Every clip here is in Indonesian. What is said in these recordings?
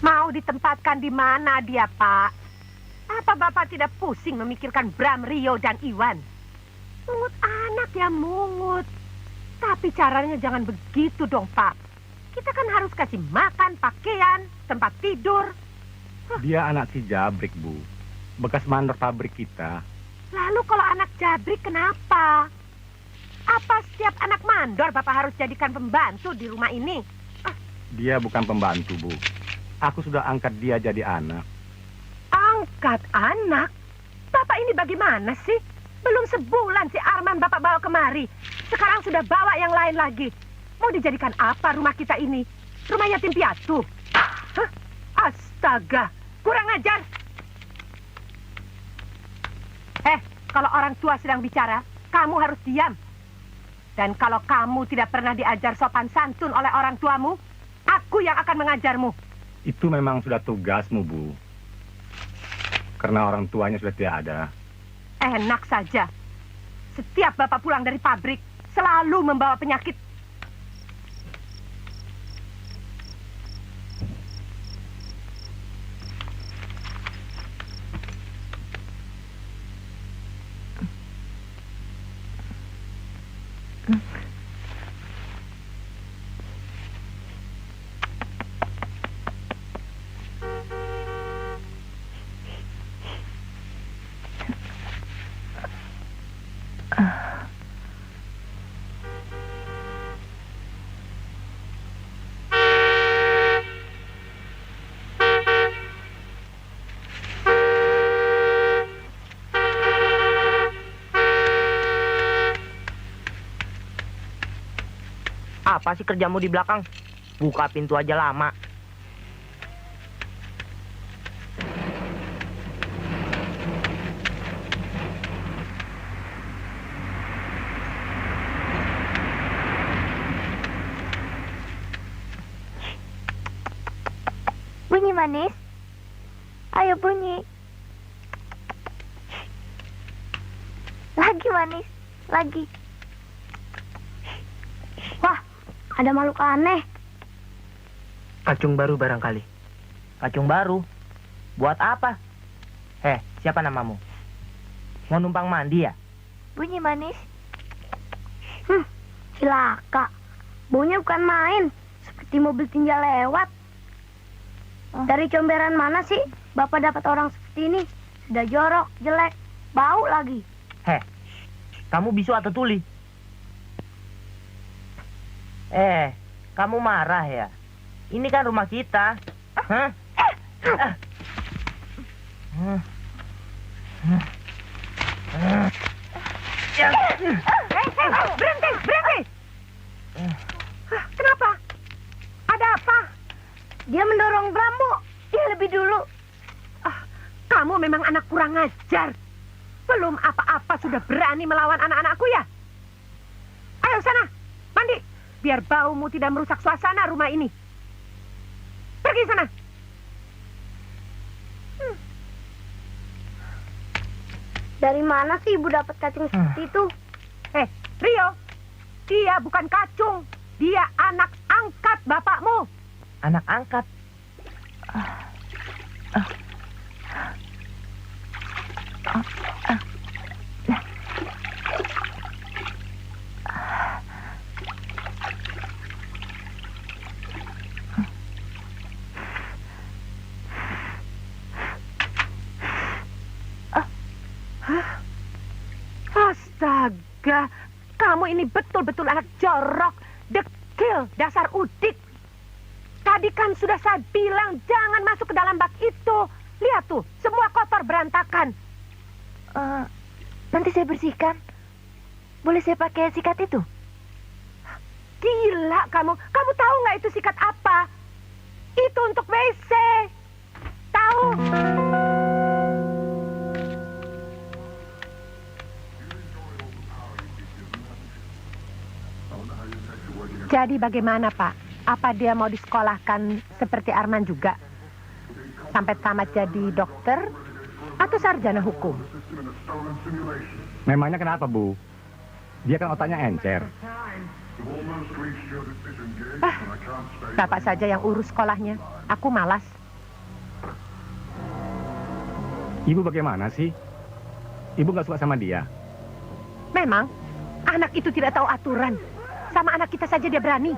Mau ditempatkan di mana dia, Pak? Apa Bapak tidak pusing memikirkan Bram, Rio, dan Iwan? Mungut anak ya mungut. Tapi caranya jangan begitu dong, Pak. Kita kan harus kasih makan, pakaian, tempat tidur. Dia anak si Jabrik, Bu. Bekas mandor pabrik kita. Lalu kalau anak Jabrik kenapa? Apa setiap anak mandor Bapak harus jadikan pembantu di rumah ini? Dia bukan pembantu, Bu. Aku sudah angkat dia jadi anak. Angkat anak? Bapak ini bagaimana sih? Belum sebulan si Arman Bapak bawa kemari. Sekarang sudah bawa yang lain lagi. Mau dijadikan apa rumah kita ini? Rumah yatim piatu? Hah? Astaga, kurang ajar. Kalau orang tua sedang bicara, kamu harus diam. Dan kalau kamu tidak pernah diajar sopan santun oleh orang tuamu, aku yang akan mengajarmu. Itu memang sudah tugasmu, Bu. Karena orang tuanya sudah tidak ada. Enak saja. Setiap Bapak pulang dari pabrik, selalu membawa penyakit. Apa sih kerjamu di belakang? Buka pintu aja lama. Bunyi manis. Ayo bunyi. Lagi manis. Lagi. Wah, ada makhluk aneh. Kacung baru barangkali. Kacung baru? Buat apa? Siapa namamu? Mau numpang mandi ya? Bunyi manis. Cilaka. Baunya bukan main. Seperti mobil tinja lewat. Dari comberan mana sih Bapak dapat orang seperti ini? Sudah jorok, jelek, bau lagi. Kamu bisu atau tuli? Kamu marah ya? Ini kan rumah kita. Hah? Berhenti! Kenapa? Ada apa? Dia mendorong Bram, Bu. Dia lebih dulu. Kamu memang anak kurang ajar. Belum apa-apa sudah berani melawan anak-anakku ya? Ayo sana, mandi. Biar baumu tidak merusak suasana rumah ini. Pergi sana. Dari mana sih Ibu dapat kacung seperti itu? Rio, dia bukan kacung. Dia anak angkat bapakmu. Anak angkat. Astaga, kamu ini betul-betul anak jorok, dekil, dasar udik. Tadi kan sudah saya bilang jangan masuk ke dalam bak itu. Lihat tuh, semua kotor berantakan. Nanti saya bersihkan. Boleh saya pakai sikat itu? Gila kamu. Kamu tahu nggak itu sikat apa? Itu untuk WC. Tahu? Jadi bagaimana, Pak? Apa dia mau disekolahkan seperti Arman juga? Sampai tamat jadi dokter atau sarjana hukum? Memangnya kenapa, Bu? Dia kan otaknya encer. Bapak saja yang urus sekolahnya. Aku malas. Ibu bagaimana sih? Ibu nggak suka sama dia? Memang, anak itu tidak tahu aturan. Sama anak kita saja dia berani.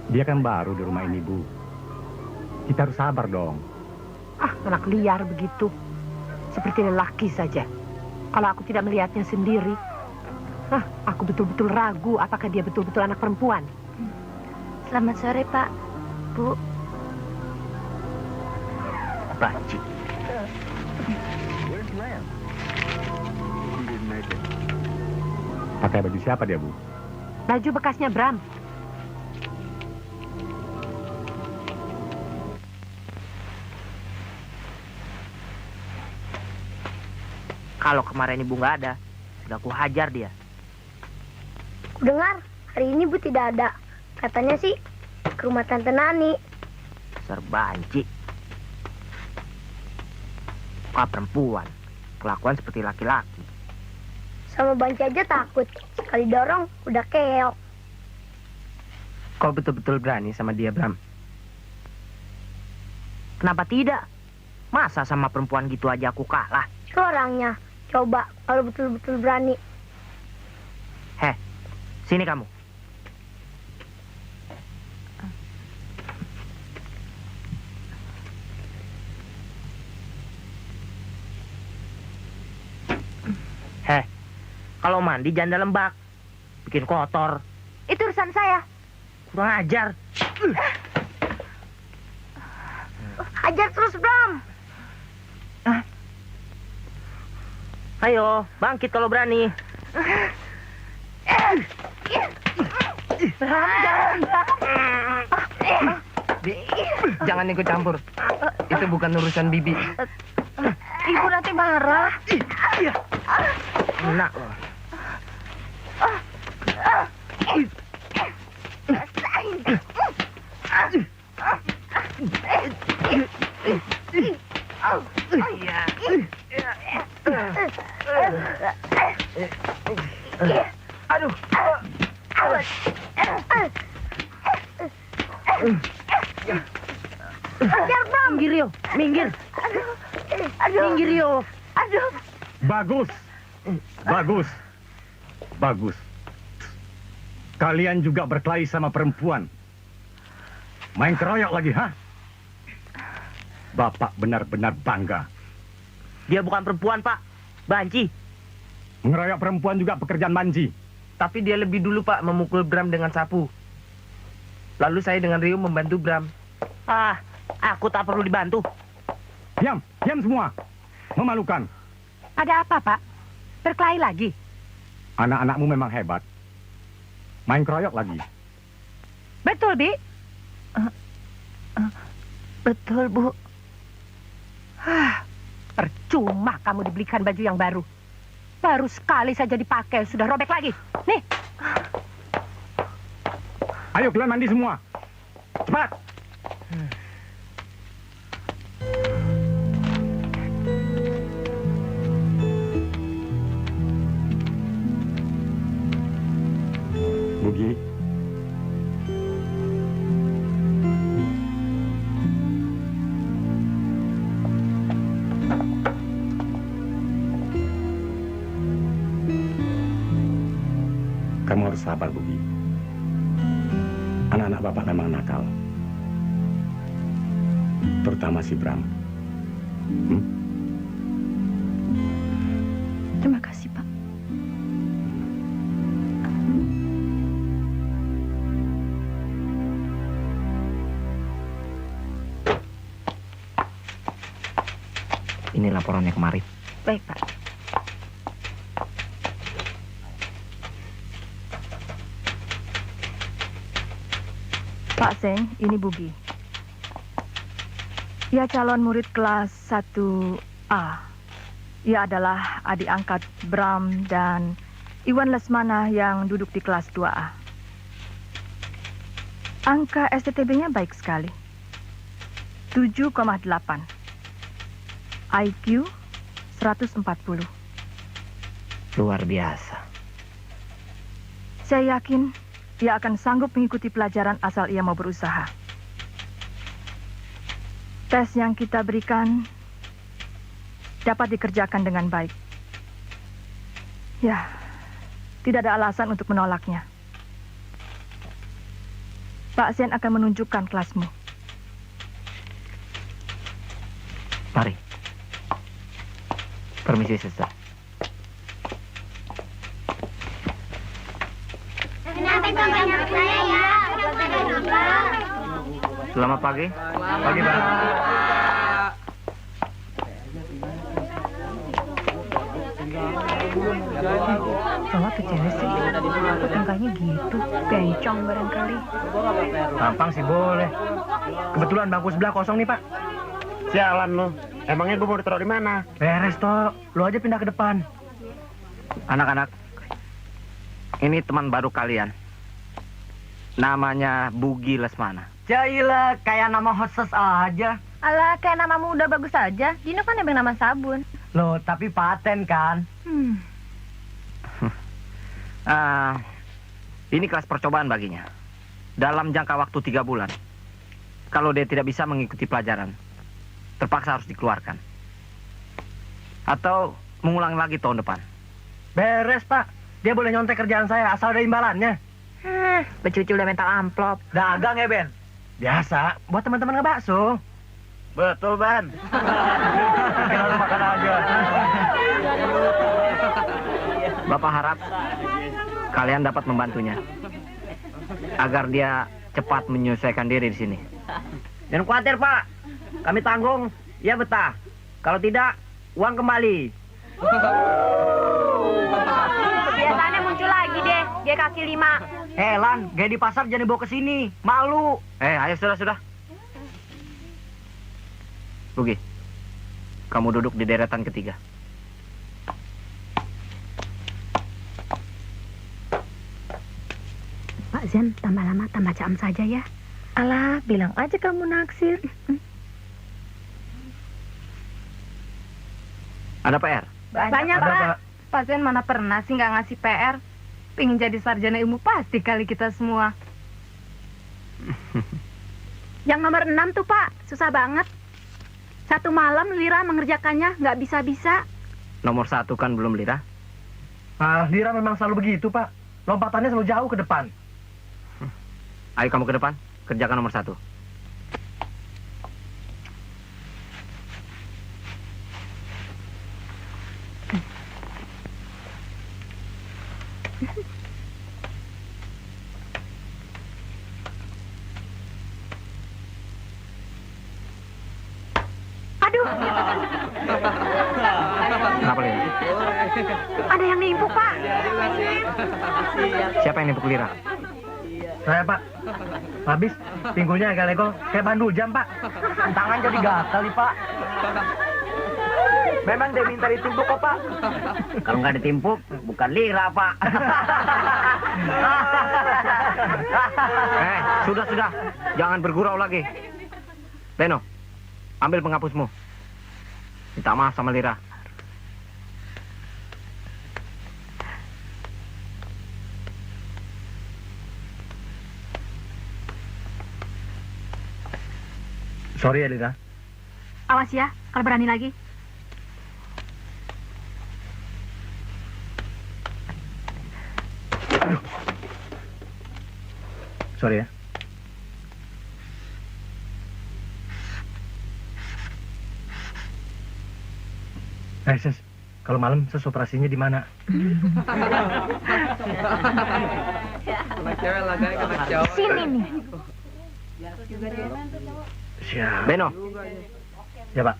Dia kan baru di rumah ini, Bu. Kita harus sabar dong. Anak liar begitu. Seperti lelaki saja. Kalau aku tidak melihatnya sendiri, aku betul-betul ragu apakah dia betul-betul anak perempuan. Selamat sore, Pak. Bu. Banci. Pakai baju siapa dia, Bu? Baju bekasnya Bram. Kalau kemarin ibu nggak ada, sudah aku hajar dia. Dengar, hari ini Bu tidak ada. Katanya sih ke rumah Tante Nani. Serbanci. Perempuan. Kelakuan seperti laki-laki. Sama Banci aja takut. Sekali dorong, udah keok. Kau betul-betul berani sama dia, Bram? Kenapa tidak? Masa sama perempuan gitu aja aku kalah? Itu orangnya. Coba kalau betul-betul berani. Sini kamu. Kalau mandi jangan dalam bak. Bikin kotor. Itu urusan saya. Kurang ajar. Hajar terus, Bram. Ayo, bangkit kalau berani. Jangan ikut campur. Itu bukan urusan Bibi. Ibu nanti marah. Enak loh. Minggir, Rio. Minggir. Minggir, Rio. Aduh. Bagus. Bagus. Bagus. Kalian juga berkelahi sama perempuan. Main keroyok lagi, ha? Bapak benar-benar bangga. Dia bukan perempuan, Pak. Banci. Mengeroyok perempuan juga pekerjaan manji. Tapi dia lebih dulu, Pak, memukul Bram dengan sapu. Lalu saya dengan Rio membantu Bram. Ah, aku tak perlu dibantu. Diam, diam semua. Memalukan. Ada apa, Pak? Berkelahi lagi? Anak-anakmu memang hebat. Main keroyok lagi. Betul, Bi? Betul, Bu. Percuma kamu dibelikan baju yang baru. Baru sekali saja dipakai, sudah robek lagi. Nih, Ayo kalian mandi semua. Cepat. Bugi. Kamu harus sabar, Bugi. Anak-anak bapak memang nakal. Terutama si Bram. Terima kasih, Pak. Ini laporannya kemarin. Baik, Pak. Pak Seng, ini Bugi. Ia calon murid kelas 1A. Ia adalah adik angkat Bram dan Iwan Lesmana yang duduk di kelas 2A. Angka STTB-nya baik sekali. 7,8. IQ 140. Luar biasa. Saya yakin ia akan sanggup mengikuti pelajaran asal ia mau berusaha. Tes yang kita berikan dapat dikerjakan dengan baik. Ya, tidak ada alasan untuk menolaknya. Pak Sen akan menunjukkan kelasmu. Mari. Permisi, Sister. Selamat pagi. Pagi, Bang. Cowok tuh cewek sih, kok tingkahnya gitu, bencong barangkali. Gampang sih boleh. Kebetulan bangku sebelah kosong nih, Pak. Sialan lu. Emangnya gue mau ditaruh di mana? Beres, Tok. Lu aja pindah ke depan. Anak-anak, ini teman baru kalian. Namanya Bugi Lesmana. Jailah, kayak nama hostess aja. Alah, kayak namamu udah bagus aja. Dino kan nebeng nama sabun. Loh, tapi paten kan? Ini kelas percobaan baginya. Dalam jangka waktu 3 bulan. Kalau dia tidak bisa mengikuti pelajaran, terpaksa harus dikeluarkan. Atau mengulang lagi tahun depan. Beres, Pak. Dia boleh nyontek kerjaan saya, asal ada imbalannya. Becucul udah mental amplop. Dagang ya, Ben? Biasa, buat teman-teman ngebakso. Betul, Ben. Kita harus makan aja. Bapak harap kalian dapat membantunya. Agar dia cepat menyesuaikan diri di sini. Jangan khawatir, Pak. Kami tanggung. Ya betah. Kalau tidak, uang kembali. Biasanya muncul lagi deh, dia kaki 5. Lan, gaya di pasar jangan dibawa ke sini. Malu. Ayo sudah. Bugi, kamu duduk di deretan ketiga. Pak Zen, tambah lama tambah jam saja ya. Alah, bilang aja kamu naksir. Ada PR? Banyak, Ada, Pak. Pak. Pak Zen mana pernah sih nggak ngasih PR? Pengen jadi sarjana ilmu pasti kali kita semua. Yang nomor 6 tuh Pak, susah banget. Satu malam Lira mengerjakannya nggak bisa-bisa. Nomor 1 kan belum, Lira? Lira memang selalu begitu, Pak. Lompatannya selalu jauh ke depan. Ayo kamu ke depan, kerjakan nomor 1. Aduh, Kenapa, Lira? ada yang nimpuk, Pak. Siapa yang nimpuk Lira? Saya, Pak. Habis pinggulnya agak lekol kayak bandul jam, Pak. Tangan jadi gatal nih, Pak. Memang dia minta ditimpuk kok, Pak. Kalau nggak ditimpuk, bukan Lira, Pak. Sudah. Jangan bergurau lagi. Beno, ambil penghapusmu. Minta maaf sama Lira. Sorry ya, Lira. Awas ya, kalau berani lagi. Sorry ya. Sis, kalau malam sis operasinya di mana? Sini nih. Siap. Beno, Ya, Pak.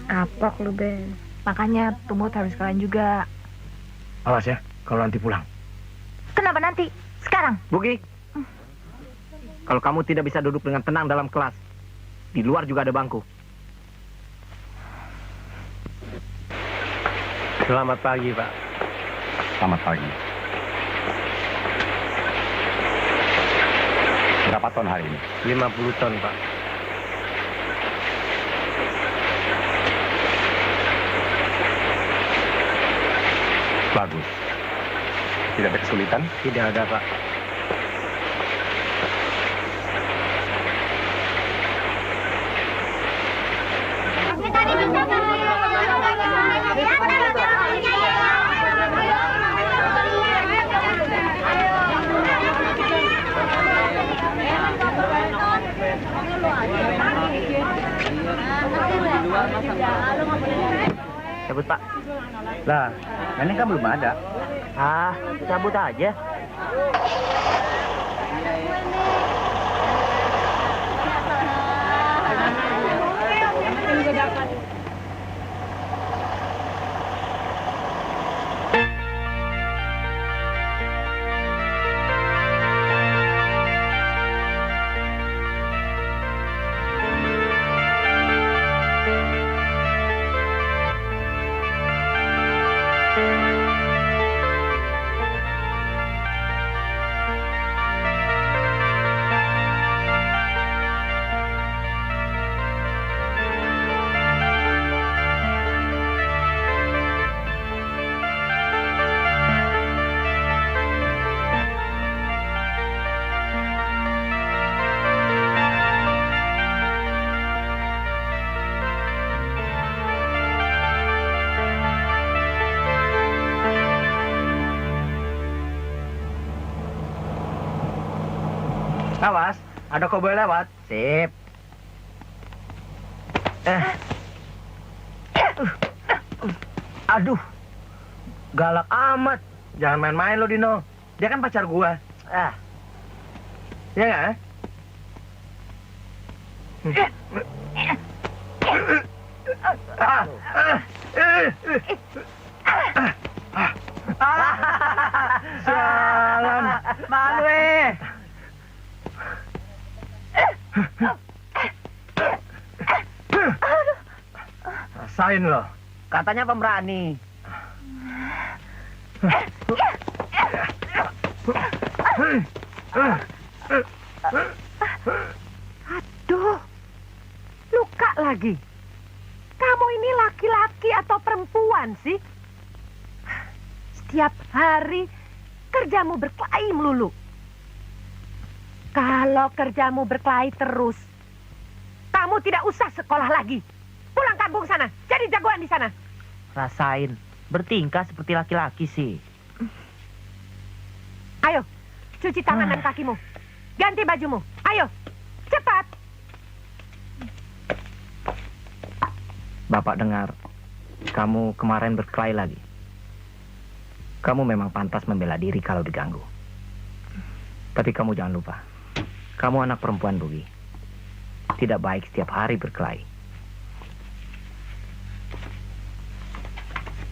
Kapok lu, Ben. Makanya Tumut harus kalian juga. Awas ya, kalau nanti pulang. Kenapa nanti? Sekarang. Bugi. Kalau kamu tidak bisa duduk dengan tenang dalam kelas, di luar juga ada bangku. Selamat pagi, Pak. Selamat pagi. Berapa ton hari ini? 50 ton, Pak. Bagus. Tidak ada kesulitan? Tidak ada, Pak. Cabut, Pak. Lah, Nenek kan belum ada. Cabut aja. Awas, ada koboi lewat. Sip. Aduh, galak amat. Jangan main-main lo, Dino. Dia kan pacar gua. Ya nggak? Sialan. Malu Rasain lo. Katanya pemberani. Aduh, luka lagi. Kamu ini laki-laki atau perempuan sih? setiap hari kerjamu berkelahi melulu. Kalau kerjamu berkelahi terus, kamu tidak usah sekolah lagi. Pulang kampung sana, jadi jagoan di sana. Rasain, bertingkah seperti laki-laki sih. Ayo, cuci tangan dan kakimu. Ganti bajumu. Ayo, cepat. Bapak dengar, kamu kemarin berkelahi lagi. Kamu memang pantas membela diri kalau diganggu. Tapi kamu jangan lupa, kamu anak perempuan, Bugi. Tidak baik setiap hari berkelahi.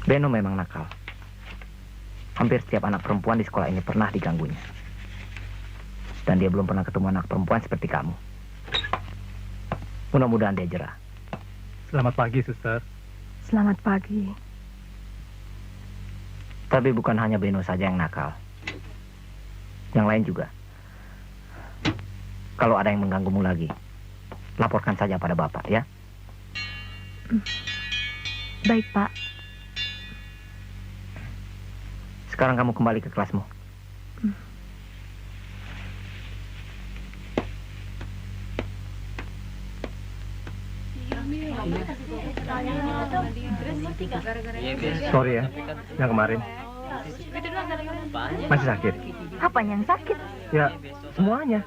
Beno memang nakal. Hampir setiap anak perempuan di sekolah ini pernah diganggunya. Dan dia belum pernah ketemu anak perempuan seperti kamu. Mudah-mudahan dia jerah. Selamat pagi, suster. Selamat pagi. Tapi bukan hanya Beno saja yang nakal. Yang lain juga. Kalau ada yang mengganggumu lagi, laporkan saja pada Bapak, ya. Baik, Pak. Sekarang kamu kembali ke kelasmu. Sorry ya, yang kemarin. Masih sakit? Apanya yang sakit? Ya, semuanya.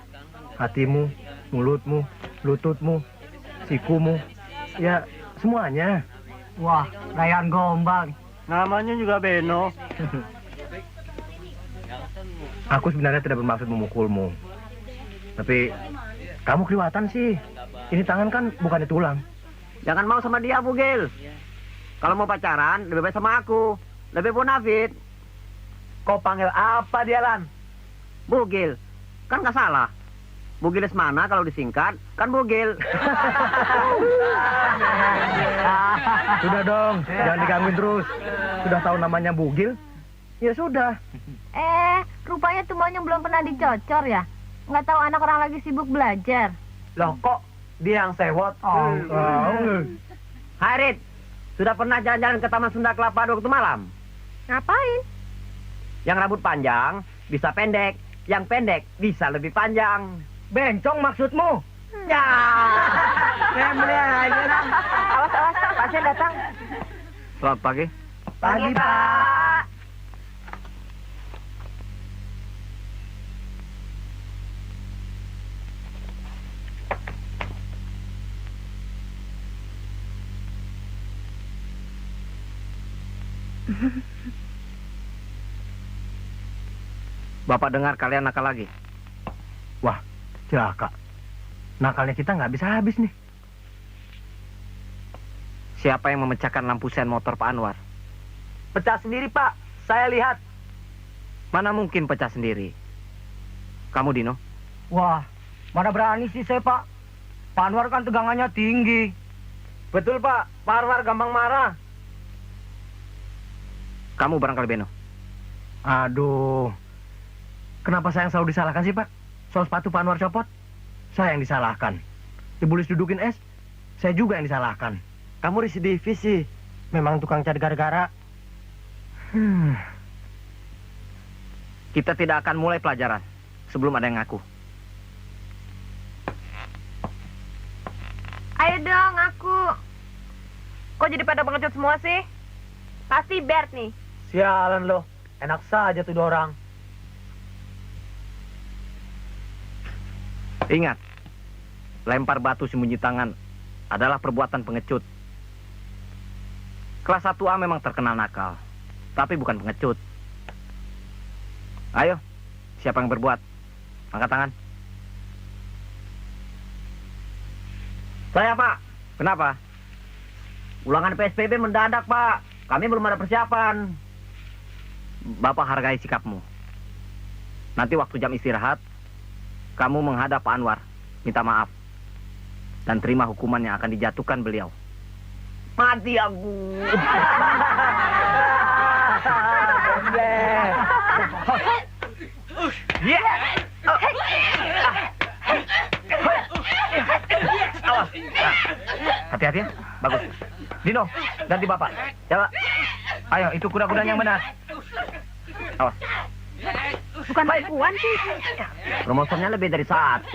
Hatimu, mulutmu, lututmu, sikumu. Ya, semuanya. Wah, Rayaan Gombang. Namanya juga Beno. Aku sebenarnya tidak bermaksud memukulmu. Tapi, kamu kelihatan sih. Ini tangan kan bukannya tulang. Jangan mau sama dia, Bugil. Kalau mau pacaran, lebih baik sama aku. Lebih bonafit. Kau panggil apa dia, Lan? Bugil. Kan nggak salah. Bugil Lesmana kalau disingkat, kan Bugil. Sudah dong, jangan digangguin terus. Sudah tahu namanya Bugil? Ya sudah. Rupanya tuh maunya belum pernah dicocor ya? Nggak tahu anak orang lagi sibuk belajar. Loh, kok dia yang sewot? Hai, Rit. Sudah pernah jalan-jalan ke Taman Sunda Kelapa waktu malam? Ngapain? Yang rambut panjang bisa pendek, yang pendek bisa lebih panjang. Bencong maksudmu? Ya. Memang aja lah. Awas, pasien datang. Selamat pagi. Pagi, Pak. Bapak dengar kalian nakal lagi. Wah, celaka. Nakalnya kita nggak bisa habis nih. Siapa yang memecahkan lampu sen motor Pak Anwar? Pecah sendiri, Pak. Saya lihat. Mana mungkin pecah sendiri? Kamu, Dino? Wah, mana berani sih saya, Pak. Pak Anwar kan tegangannya tinggi. Betul, Pak. Pak Anwar gampang marah. Kamu barangkali Beno? Aduh. Kenapa saya yang selalu disalahkan sih, Pak? Soal sepatu Pak Anwar copot, saya yang disalahkan. Dibulis dudukin es, saya juga yang disalahkan. Kamu residivis sih. Memang tukang cari gara-gara. Kita tidak akan mulai pelajaran sebelum ada yang ngaku. Ayo dong, aku. Kok jadi pada pengecut semua sih? Pasti Bert nih. Sialan lo. Enak saja tuh dua orang. Ingat, lempar batu sembunyi tangan adalah perbuatan pengecut. Kelas 1A memang terkenal nakal, tapi bukan pengecut. Ayo, siapa yang berbuat? Angkat tangan. Saya, Pak. Kenapa? Ulangan PSBB mendadak, Pak. Kami belum ada persiapan. Bapak hargai sikapmu. Nanti waktu jam istirahat, kamu menghadap Pak Anwar, minta maaf, dan terima hukuman yang akan dijatuhkan beliau. Mati aku. Awas. Hati-hati ya. Bagus. Dino, ganti Bapak. Ya, Pak. Ayo, itu kuda-kudanya yang benar. Awas. Bukan perempuan sih. Kromosornya lebih dari 1.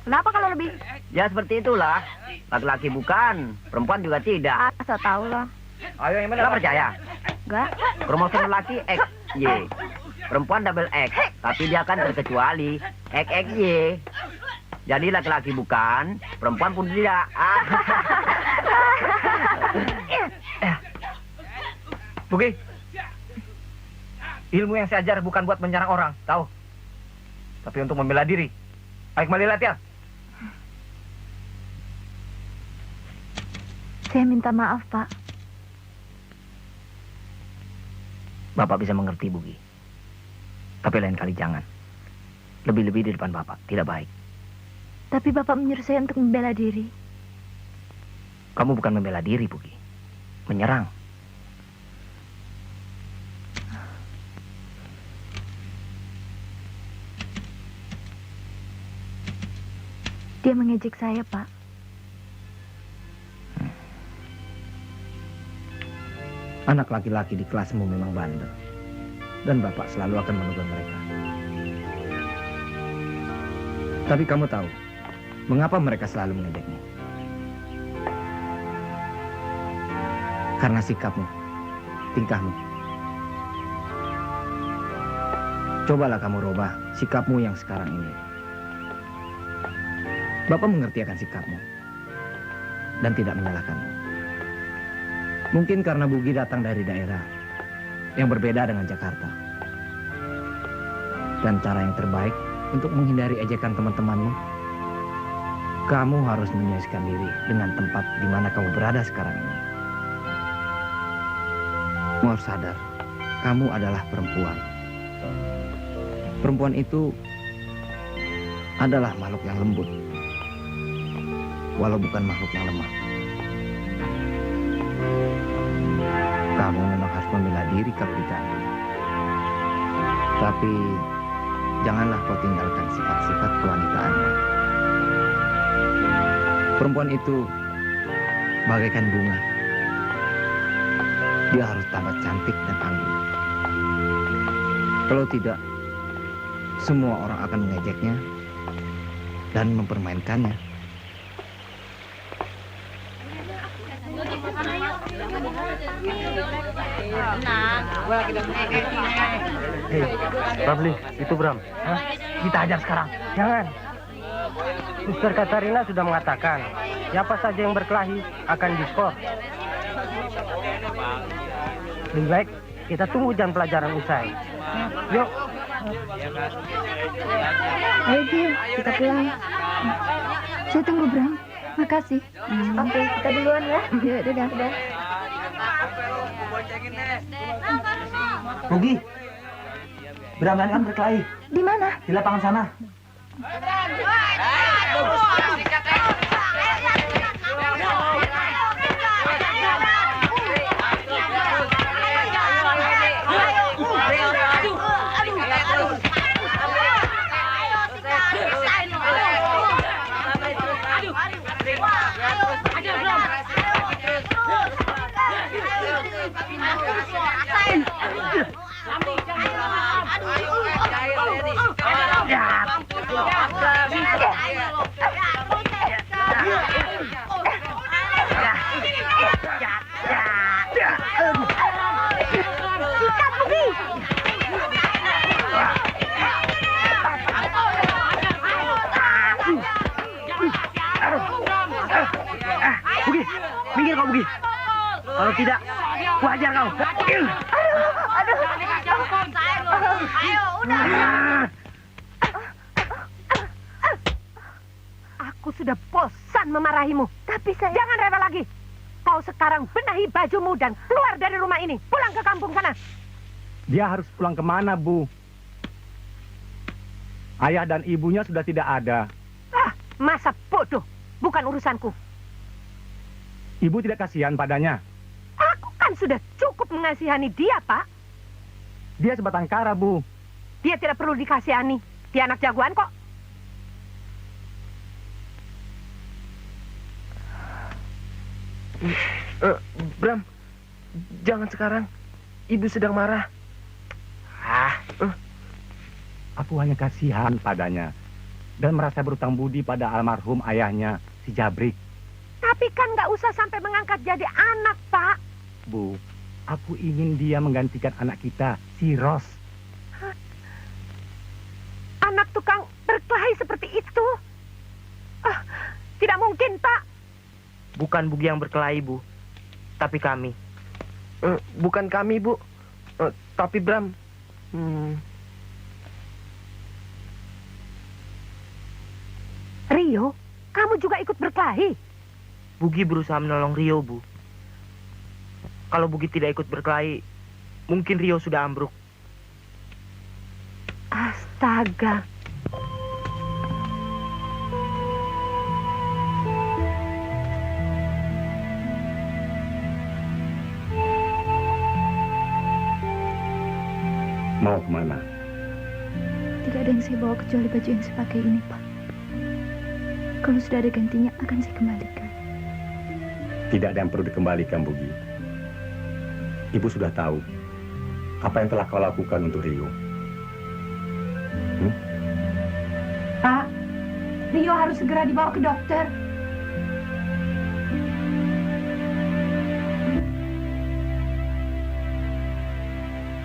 Kenapa kalau lebih? Ya seperti itulah. Laki-laki bukan, perempuan juga tidak. Asal tahu lah. Ayo yang Nggak percaya? Enggak. Kromosom laki XY. Perempuan double X, tapi dia kan terkecuali XXY. Jadi laki-laki bukan, perempuan pun tidak. Bugi. Ilmu yang saya ajar bukan buat menyerang orang, tahu? Tapi untuk membela diri. Ayo kembali latihan. Saya minta maaf, Pak. Bapak bisa mengerti, Bugi. Tapi lain kali jangan. Lebih-lebih di depan Bapak, tidak baik. Tapi Bapak menyuruh saya untuk membela diri. Kamu bukan membela diri, Bugi. Menyerang. Dia mengejek saya, Pak. Anak laki-laki di kelasmu memang bandel. Dan Bapak selalu akan menegur mereka. Tapi kamu tahu, mengapa mereka selalu mengejekmu? Karena sikapmu, tingkahmu. Cobalah kamu rubah sikapmu yang sekarang ini. Bapak mengerti akan sikapmu dan tidak menyalahkanmu. Mungkin karena Bugi datang dari daerah yang berbeda dengan Jakarta. Dan cara yang terbaik untuk menghindari ejekan teman-temanmu, kamu harus menyesuaikan diri dengan tempat di mana kamu berada sekarang ini. Kamu harus sadar, kamu adalah perempuan. Perempuan itu adalah makhluk yang lembut, walau bukan makhluk yang lemah. Kamu memang harus membela diri kalau diganggu. Tapi janganlah kau tinggalkan sifat-sifat kewanitaanmu. Perempuan itu bagaikan bunga. Dia harus tampak cantik dan anggun. Kalau tidak, semua orang akan mengejeknya dan mempermainkannya. Hei, Ramli, itu Bram. Hah? Kita ajar sekarang. Jangan. Suster Katarina sudah mengatakan, siapa saja yang berkelahi akan diskor. Lebih baik kita tunggu jam pelajaran usai. Yuk. Ayo, Gil, kita pulang. Saya tunggu, Bram. Makasih. Oke, kita duluan ya. Ya, dadah. Bugi. Bram kan berkelahi Di mana? di lapangan sana. Bugi, minggir kau Bugi. Kalau tidak, ku hajar kau. Aku sudah bosan memarahimu. Tapi saya... Jangan rewel lagi. Kau sekarang benahi bajumu dan keluar dari rumah ini. Pulang ke kampung sana. Dia harus pulang kemana, Bu? Ayah dan ibunya sudah tidak ada. Ah, masa bodoh. Bukan urusanku. Ibu tidak kasihan padanya. Aku kan sudah cukup mengasihani dia, Pak. Dia sebatang kara, Bu. Dia tidak perlu dikasihani. Dia anak jagoan kok. Bram, jangan sekarang. Ibu sedang marah. Aku hanya kasihan padanya dan merasa berutang budi pada almarhum ayahnya, si Jabrik. Tapi kan nggak usah sampai mengangkat jadi anak, Pak. Bu, aku ingin dia menggantikan anak kita, si Ros. Anak tukang berkelahi seperti itu? Tidak mungkin, Pak. Bukan Bugi yang berkelahi, Bu. Tapi kami. Bukan kami, Bu. Tapi Bram. Rio, kamu juga ikut berkelahi? Bugi berusaha menolong Rio, Bu. Kalau Bugi tidak ikut berkelahi, mungkin Rio sudah ambruk. Astaga. Mau kemana? Tidak ada yang saya bawa kecuali baju yang saya pakai ini, Pak. Kalau sudah ada gantinya, akan saya kembalikan. Tidak ada yang perlu dikembalikan, Bugi. Ibu sudah tahu apa yang telah kau lakukan untuk Rio. Pak, Rio harus segera dibawa ke dokter.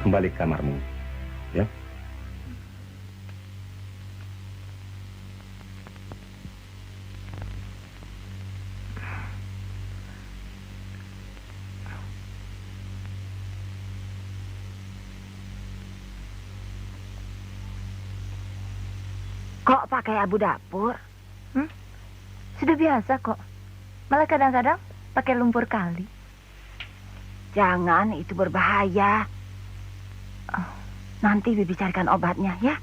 Kembali ke kamarmu, ya. Kok pakai abu dapur? Sudah biasa kok. Malah kadang-kadang pakai lumpur kali. Jangan, itu berbahaya. Nanti Bibi carikan obatnya, ya.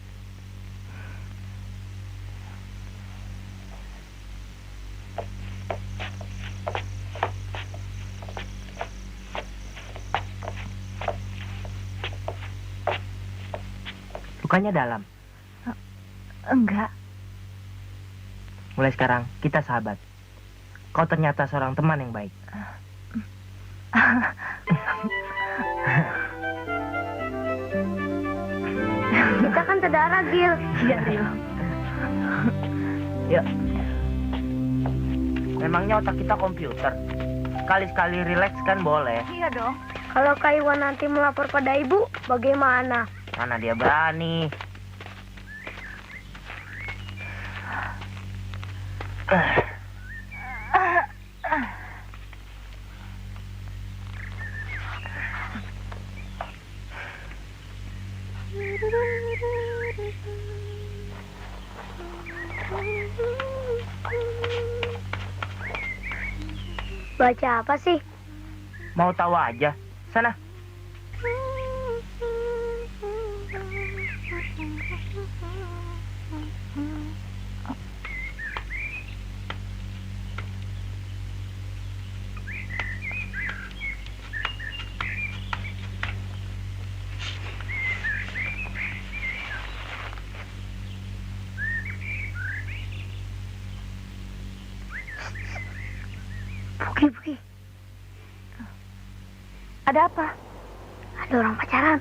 Lukanya dalam. Enggak. Mulai sekarang, kita sahabat. Kau ternyata seorang teman yang baik. Kita kan saudara, Gil. Iya, Rio. Ya. Memangnya otak kita komputer. Sekali-sekali rileks kan boleh. Iya dong. Kalau Kak Iwan nanti melapor pada ibu, bagaimana? Mana dia berani. Baca apa sih? Mau tahu aja. Sana. Buki. Ada apa? Ada orang pacaran.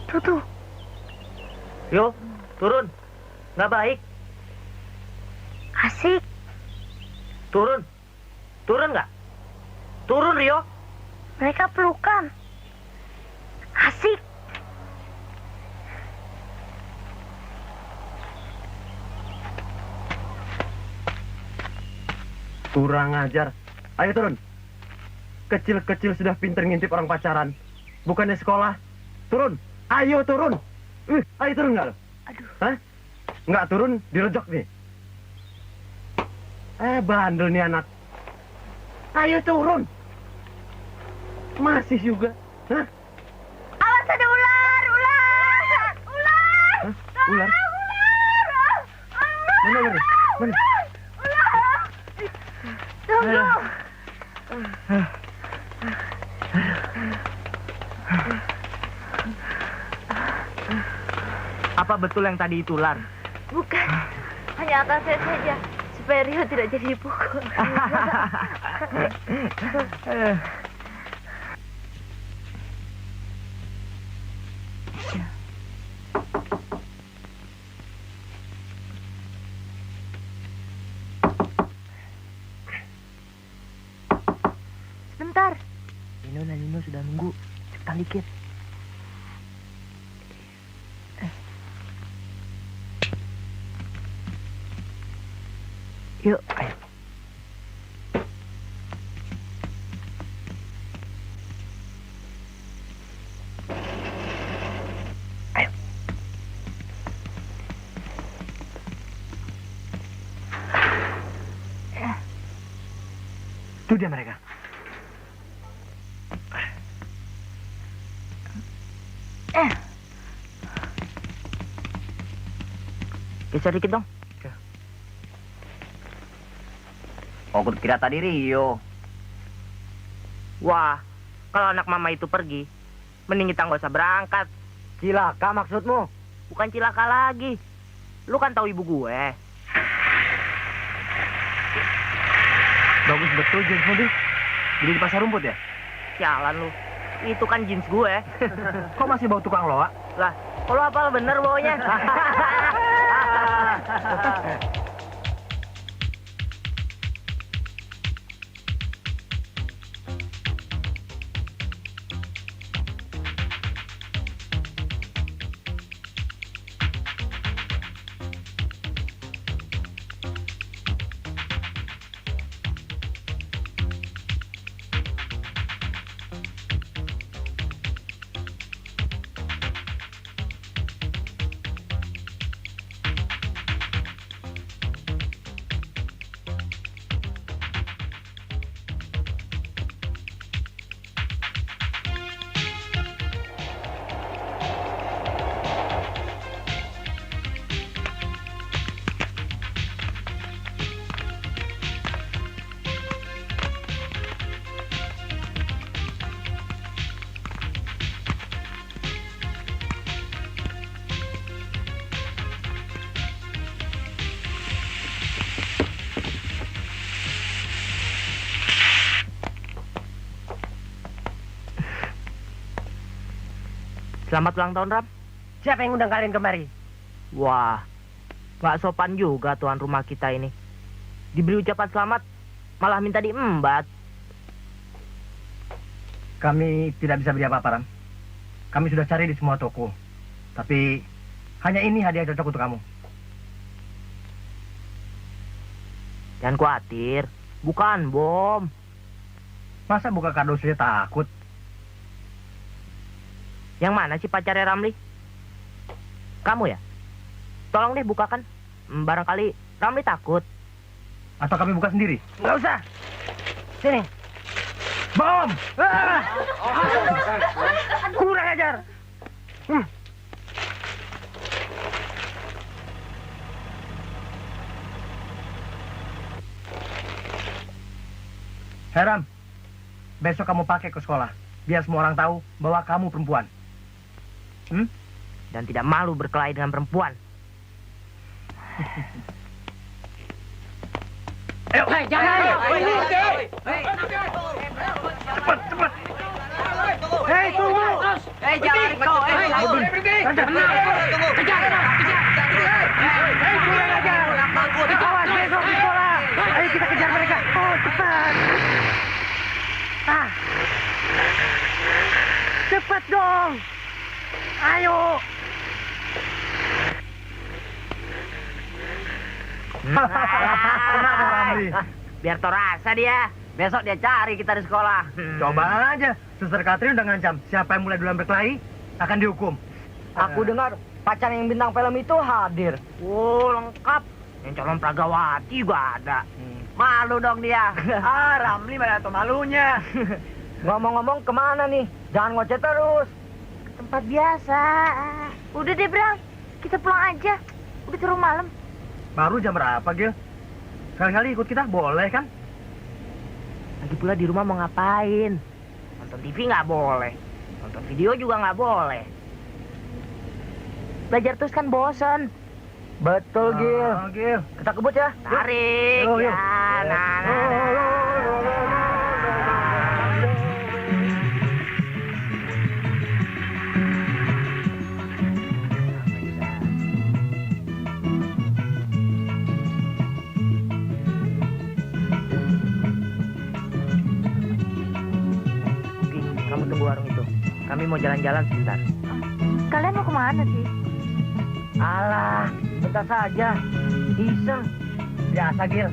Tuh. Yo, turun. Nggak baik. Asik. Turun. Turun nggak? Turun, Rio. Mereka pelukan. Asik. Kurang ajar. Ayo turun. Kecil-kecil sudah pinter ngintip orang pacaran. Bukannya sekolah. Turun. Ayo turun. Ayo turun nggak lo? Aduh. Hah? Nggak turun, dirojok nih. Bandel nih anak. Ayo turun. Masih juga. Hah? Awas ada ular. Hah? Ular? Mana ular? Mana? Tunggu. Apa betul yang tadi itu ular? Bukan. Hanya akal saya saja. Supaya Rio tidak jadi dipukul. sebentar. Nino dan Nino sudah nunggu. Cepetan dikit. Yuk, ayo. Ayo. Itu dia mereka. Geser dikit dong. Oh, kira tadi Rio. Wah, kalau anak mama itu pergi, mending kita nggak usah berangkat. Cilaka maksudmu? Bukan cilaka lagi. Lu kan tahu ibu gue. Bagus betul jeans mobil. Beli di pasar rumput ya? Sialan lu. Itu kan jeans gue. Kok masih bau tukang loak? Lah, kalau apa bener baunya? Selamat ulang tahun, Ram. Siapa yang undang kalian kemari? Wah, nggak sopan juga tuan rumah kita ini. Diberi ucapan selamat, malah minta diembat. Kami tidak bisa beri apa-apa, Ram. Kami sudah cari di semua toko. Tapi hanya ini hadiah cocok untuk kamu. Jangan khawatir, bukan bom. Masa buka kado saja takut? Yang mana sih pacarnya Ramli? Kamu ya? Tolong deh bukakan. Barangkali Ramli takut. Atau kami buka sendiri? Nggak usah. Sini. Bom! Kurang ajar. Heram, besok kamu pakai ke sekolah. Biar semua orang tahu bahwa kamu perempuan. Dan tidak malu berkelahi dengan perempuan. Ayo, Jangan. cepat, cepat. Hei, tunggu. Jangan kau. Berhenti. Kejar. Hei, kurang ajar. Awas besok di sekolah. Ayo kita kejar mereka. Oh, cepat. Cepat dong. Ayo. Kenapa, Ramli? Biar tau rasa dia. Besok dia cari kita di sekolah. Coba aja, Suster Katrin udah ngancam siapa yang mulai duluan berkelahi akan dihukum. Aku dengar pacar yang bintang film itu hadir. Oh, lengkap. Yang calon pragawati juga ada. Malu dong dia. Ramli mana tuh malunya. Ngomong-ngomong kemana nih? Jangan ngoceh terus. Tempat biasa. Udah deh, Bram. Kita pulang aja. Udah turun malam. Baru jam berapa, Gil? Sekali-kali ikut kita, boleh kan? Lagi pula di rumah mau ngapain? Nonton TV nggak boleh. Nonton video juga nggak boleh. Belajar terus kan bosen. Betul, Gil. Gil. Kita kebut ya. Tarik. Yuk, yuk. Ya, nah. kami mau jalan-jalan sebentar. Kalian mau kemana sih? Alah, bentar saja. Iseng. Biasa, Gil.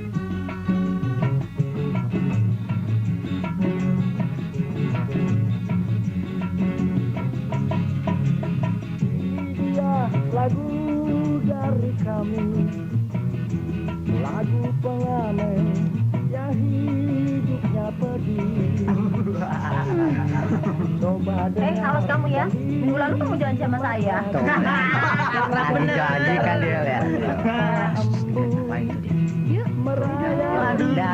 Lagu dari kami, lagu pengamen yang hidupnya pedih. Coba awas kamu ya. Minggu lalu kamu jalan sama saya. Janji kan dia lihat. Apa itu dia?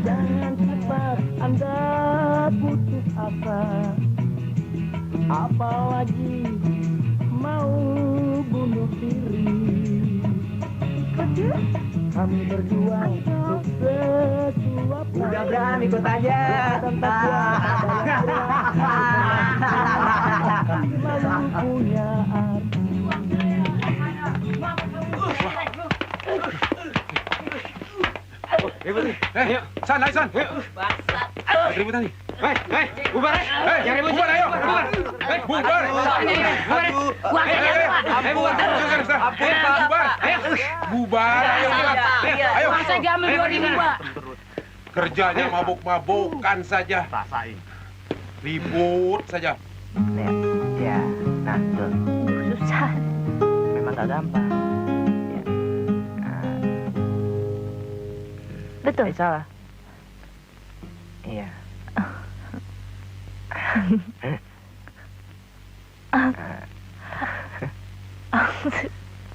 Jangan cepat Anda putus asa, apalagi mau bunuh diri. Kami berjuang untuk sesuatu. Udah Bram, ikut aja. Lalu punya arti. Ayo, San, ayo San. Ributan nih. Bubar. Yang ribut bubar, ayo. Bubar. Bubar. Bubar. Bubar. Ayo. Saya diambil 2.000, Pak. Kerjanya mabuk-mabukan saja. Rasain. Ribut saja. Lihat. Ya, nah tuh. Susah. Memang gak gampang. Ya. Betul. Salah. Iya.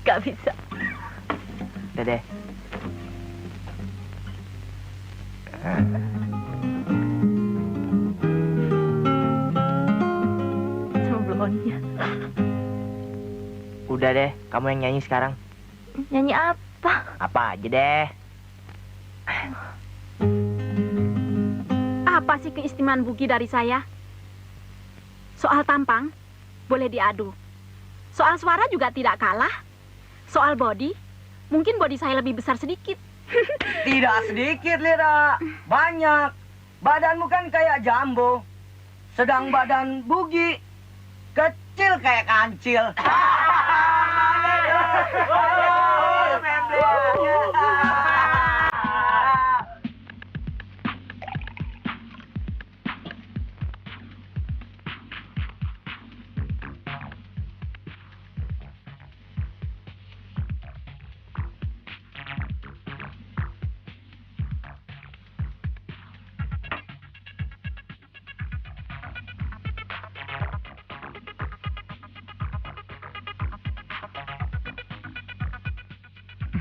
Gak bisa. Dede. Sebelumnya. Udah deh, kamu yang nyanyi sekarang. Nyanyi apa? Apa aja deh. Apa sih keistimewaan Bugi dari saya? Soal tampang, boleh diadu. Soal suara juga tidak kalah. Soal body, mungkin body saya lebih besar sedikit. Tidak sedikit, Lira. Banyak. Badanmu kan kayak jambo. Sedang badan Bugi kecil kayak kancil.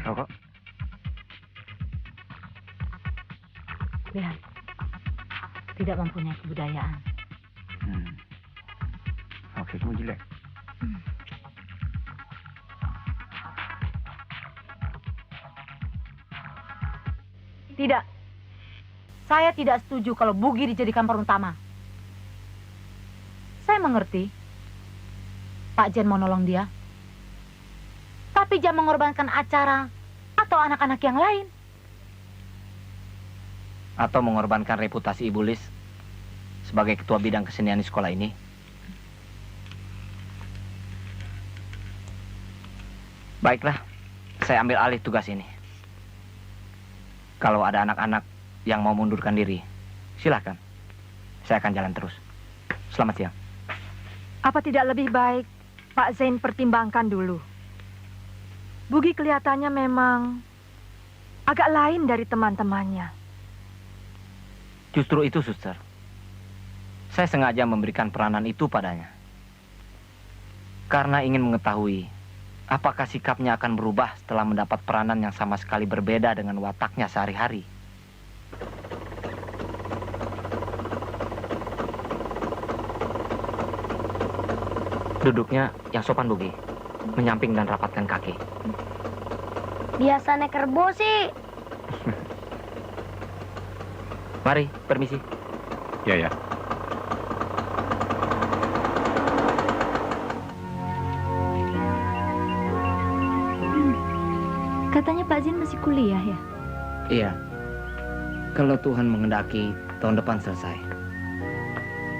Rokok. Lihat, tidak mempunyai kebudayaan. Oke, kamu jelek. Tidak. Saya tidak setuju kalau Bugi dijadikan peran utama. Saya mengerti. Pak Jen mau nolong dia. Tapi jangan mengorbankan acara atau anak-anak yang lain. Atau mengorbankan reputasi Ibu Lis sebagai ketua bidang kesenian di sekolah ini. Baiklah, saya ambil alih tugas ini. Kalau ada anak-anak yang mau mundurkan diri, silakan. Saya akan jalan terus. Selamat siang. Apa tidak lebih baik Pak Zain pertimbangkan dulu? Bugi kelihatannya memang agak lain dari teman-temannya. Justru itu, Suster. Saya sengaja memberikan peranan itu padanya. Karena ingin mengetahui apakah sikapnya akan berubah setelah mendapat peranan yang sama sekali berbeda dengan wataknya sehari-hari. Duduknya yang sopan, Bugi. Menyamping dan rapatkan kaki. Biasa naik kerbau sih. Mari, permisi. Ya. Katanya Pak Zin masih kuliah ya? Iya. Kalau Tuhan menghendaki, tahun depan selesai.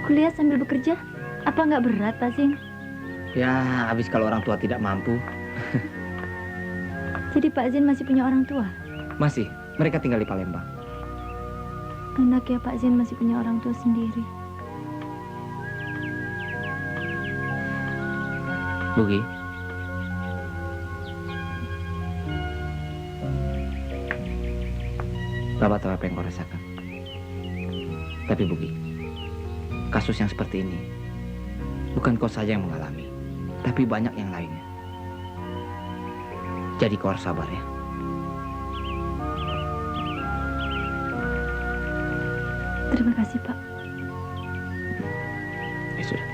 Kuliah sambil bekerja? Apa nggak berat, Pak Zin? Ya, habis kalau orang tua tidak mampu. Jadi Pak Zin masih punya orang tua? Masih, mereka tinggal di Palembang. Enak ya Pak Zin masih punya orang tua sendiri. Bugi. Bapak tahu apa yang kau rasakan. Tapi Bugi, kasus yang seperti ini bukan kau saja yang mengalami, tapi banyak yang lainnya. Jadi kau harus sabar ya. Terima kasih Pak. Ya sudah.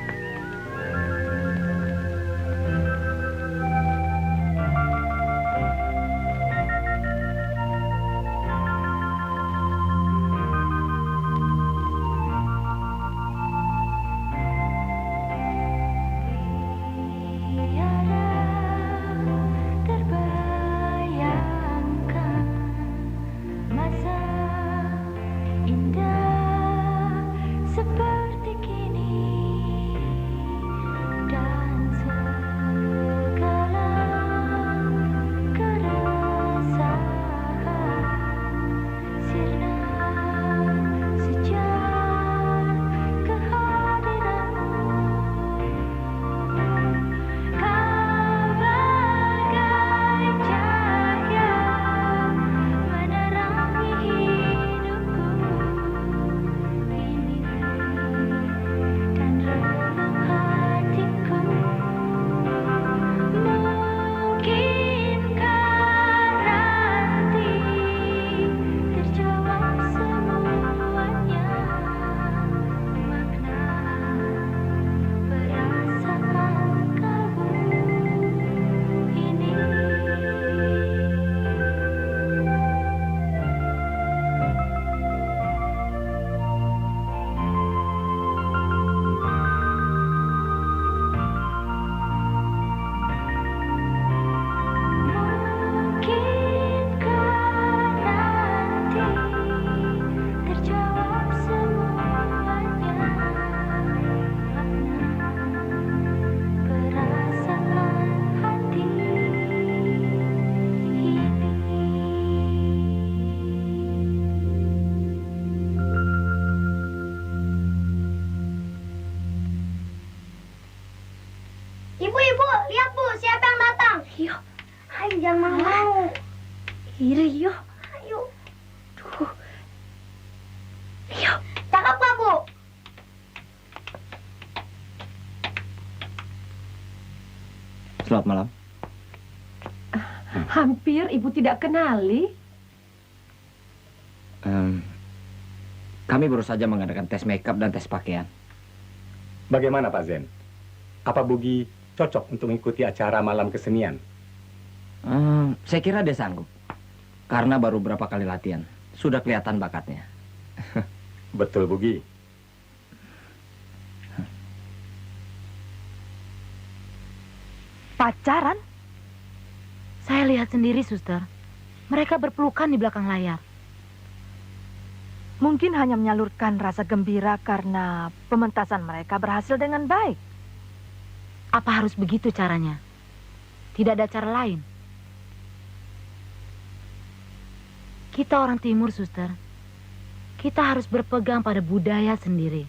Ibu, lihat Bu, siapa yang datang? Ayo, ayo jangan mau. Rio. Ayo. Tuh. Rio, cakep gak Bu? Selamat malam. Hampir ibu tidak kenali. Kami baru saja mengadakan tes makeup dan tes pakaian. Bagaimana Pak Zen? Apa Bugi cocok untuk mengikuti acara malam kesenian? Saya kira dia sanggup. Karena baru berapa kali latihan. Sudah kelihatan bakatnya. Betul Bugi. Pacaran? Saya lihat sendiri, Suster. Mereka berpelukan di belakang layar. Mungkin hanya menyalurkan rasa gembira karena pementasan mereka berhasil dengan baik. Apa harus begitu caranya? Tidak ada cara lain. Kita orang timur, Suster. Kita harus berpegang pada budaya sendiri.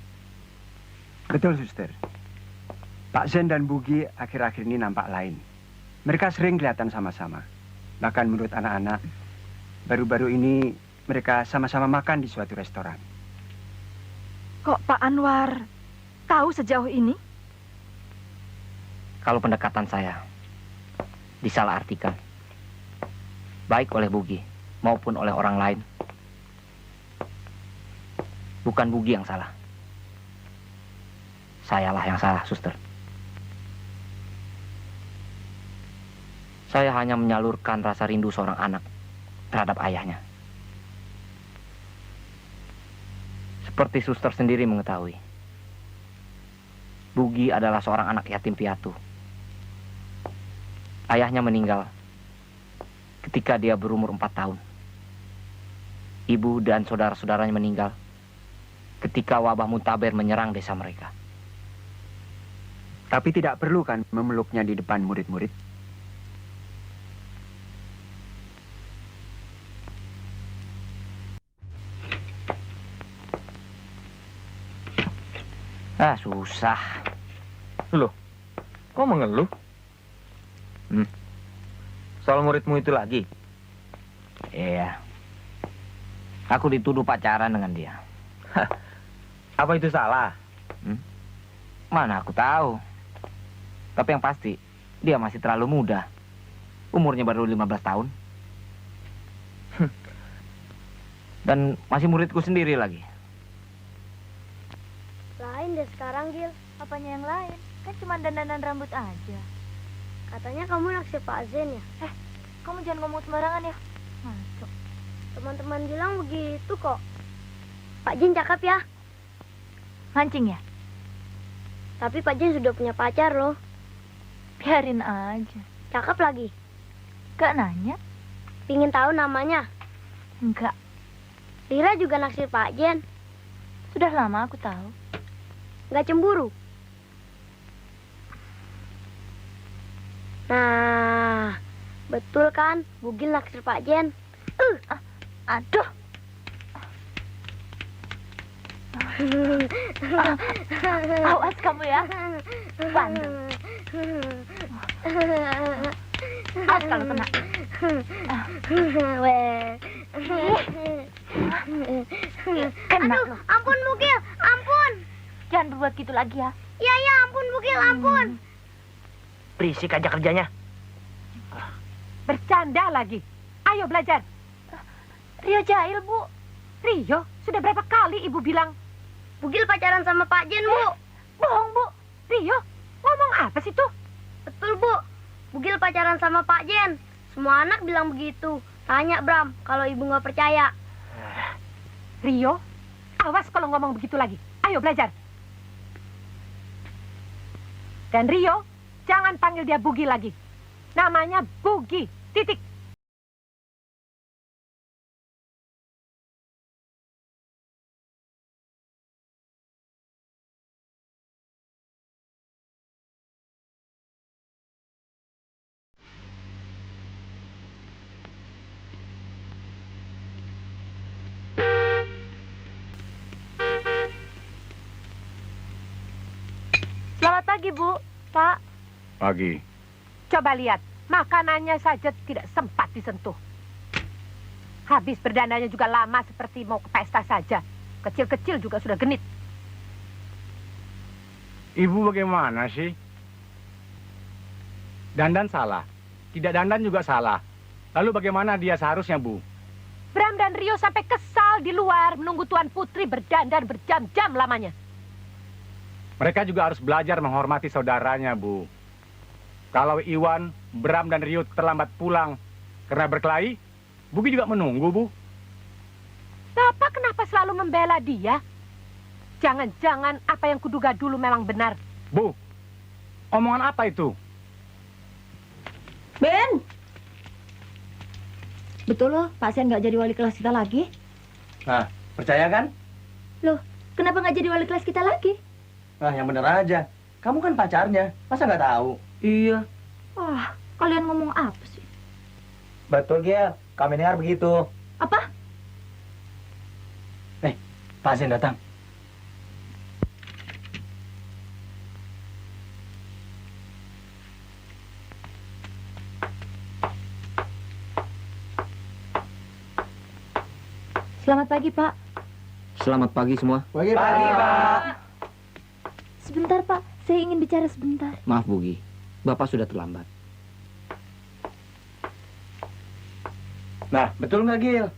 Betul, Suster. Pak Zen dan Bugi akhir-akhir ini nampak lain. Mereka sering kelihatan sama-sama. Bahkan menurut anak-anak, baru-baru ini mereka sama-sama makan di suatu restoran. Kok Pak Anwar tahu sejauh ini? Kalau pendekatan saya disalahartikan, baik oleh Bugi maupun oleh orang lain, bukan Bugi yang salah. Sayalah yang salah, Suster. Saya hanya menyalurkan rasa rindu seorang anak terhadap ayahnya. Seperti Suster sendiri mengetahui, Bugi adalah seorang anak yatim piatu. Ayahnya meninggal ketika dia berumur 4 tahun. Ibu dan saudara-saudaranya meninggal ketika wabah muntaber menyerang desa mereka. Tapi tidak perlu kan memeluknya di depan murid-murid? Ah, susah. Loh, kok mengeluh? Soal muridmu itu lagi? Iya. Aku dituduh pacaran dengan dia. Apa itu salah? Mana aku tahu. Tapi yang pasti, dia masih terlalu muda. Umurnya baru 15 tahun. Dan masih muridku sendiri lagi. Lain deh sekarang, Gil. Apanya yang lain? Kan cuma dandanan rambut aja. Katanya kamu naksir Pak Zen ya? Kamu jangan ngomong sembarangan ya. Masuk. Teman-teman bilang begitu kok. Pak Jen cakep ya? Mancing ya? Tapi Pak Jen sudah punya pacar loh. Biarin aja. Cakep lagi. Gak nanya? Pingin tahu namanya? Enggak. Lira juga naksir Pak Jen. Sudah lama aku tahu. Nggak cemburu? Nah, betul kan Bugil naksir Pak Jen? Aduh. Awas kamu ya. Bandel. Awas kalau kena. Kena loh. Ampun Bugil, ampun. Jangan berbuat gitu lagi ya. Ya, ampun Bugil, ampun. Berisik aja kerjanya. Bercanda lagi. Ayo belajar. Rio jahil, Bu. Rio, sudah berapa kali ibu bilang? Bugil pacaran sama Pak Jen, Bu. Bohong, Bu. Rio, ngomong apa sih tuh? Betul, Bu. Bugil pacaran sama Pak Jen. Semua anak bilang begitu. Tanya Bram, kalau ibu nggak percaya. Rio, awas kalau ngomong begitu lagi. Ayo belajar. Dan Rio, jangan panggil dia Bugi lagi. Namanya Bugi, titik. Selamat pagi, Bu. Pak. Pagi. Coba lihat, makanannya saja tidak sempat disentuh. Habis berdananya juga lama seperti mau ke pesta saja. Kecil-kecil juga sudah genit. Ibu bagaimana sih? Dandan salah. Tidak dandan juga salah. Lalu bagaimana dia seharusnya, Bu? Bram dan Rio sampai kesal di luar menunggu Tuan Putri berdandan berjam-jam lamanya. Mereka juga harus belajar menghormati saudaranya, Bu. Kalau Iwan, Bram, dan Rio terlambat pulang karena berkelahi, Bugi juga menunggu, Bu. Bapak kenapa selalu membela dia? Jangan-jangan apa yang kuduga dulu memang benar. Bu, omongan apa itu? Ben! Betul loh, Pak Sen nggak jadi wali kelas kita lagi. Nah, percaya kan? Loh, kenapa nggak jadi wali kelas kita lagi? Nah, yang bener aja. Kamu kan pacarnya, masa nggak tahu? Iya. Wah, kalian ngomong apa sih? Betul, Gil. Kami dengar begitu. Apa? Pak Zen datang. Selamat pagi, Pak. Selamat pagi semua. Pagi, Pak. Sebentar, Pak. Saya ingin bicara sebentar. Maaf, Bugi. Bapak sudah terlambat. Nah, betul nggak, Gil?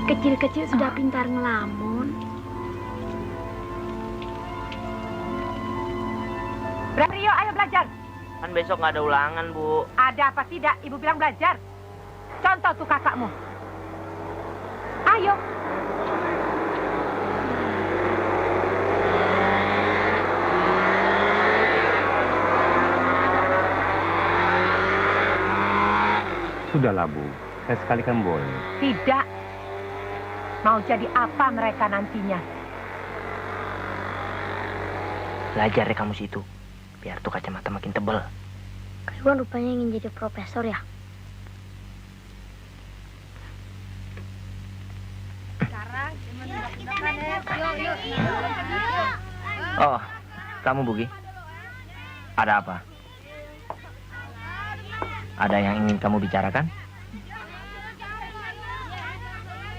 Kecil-kecil sudah pintar ngelamun. Bram, Rio, ayo belajar. Kan besok nggak ada ulangan, Bu. Ada apa tidak? Ibu bilang belajar. contoh tuh kakakmu. Ayo. Sudahlah, Bu. Saya sekali kan boleh. Tidak. Mau jadi apa mereka nantinya? Belajar deh kamu situ. Biar tuh kacamata makin tebel. Kak Iwan rupanya ingin jadi profesor ya. Oh, kamu Bugi. Ada apa? Ada yang ingin kamu bicarakan?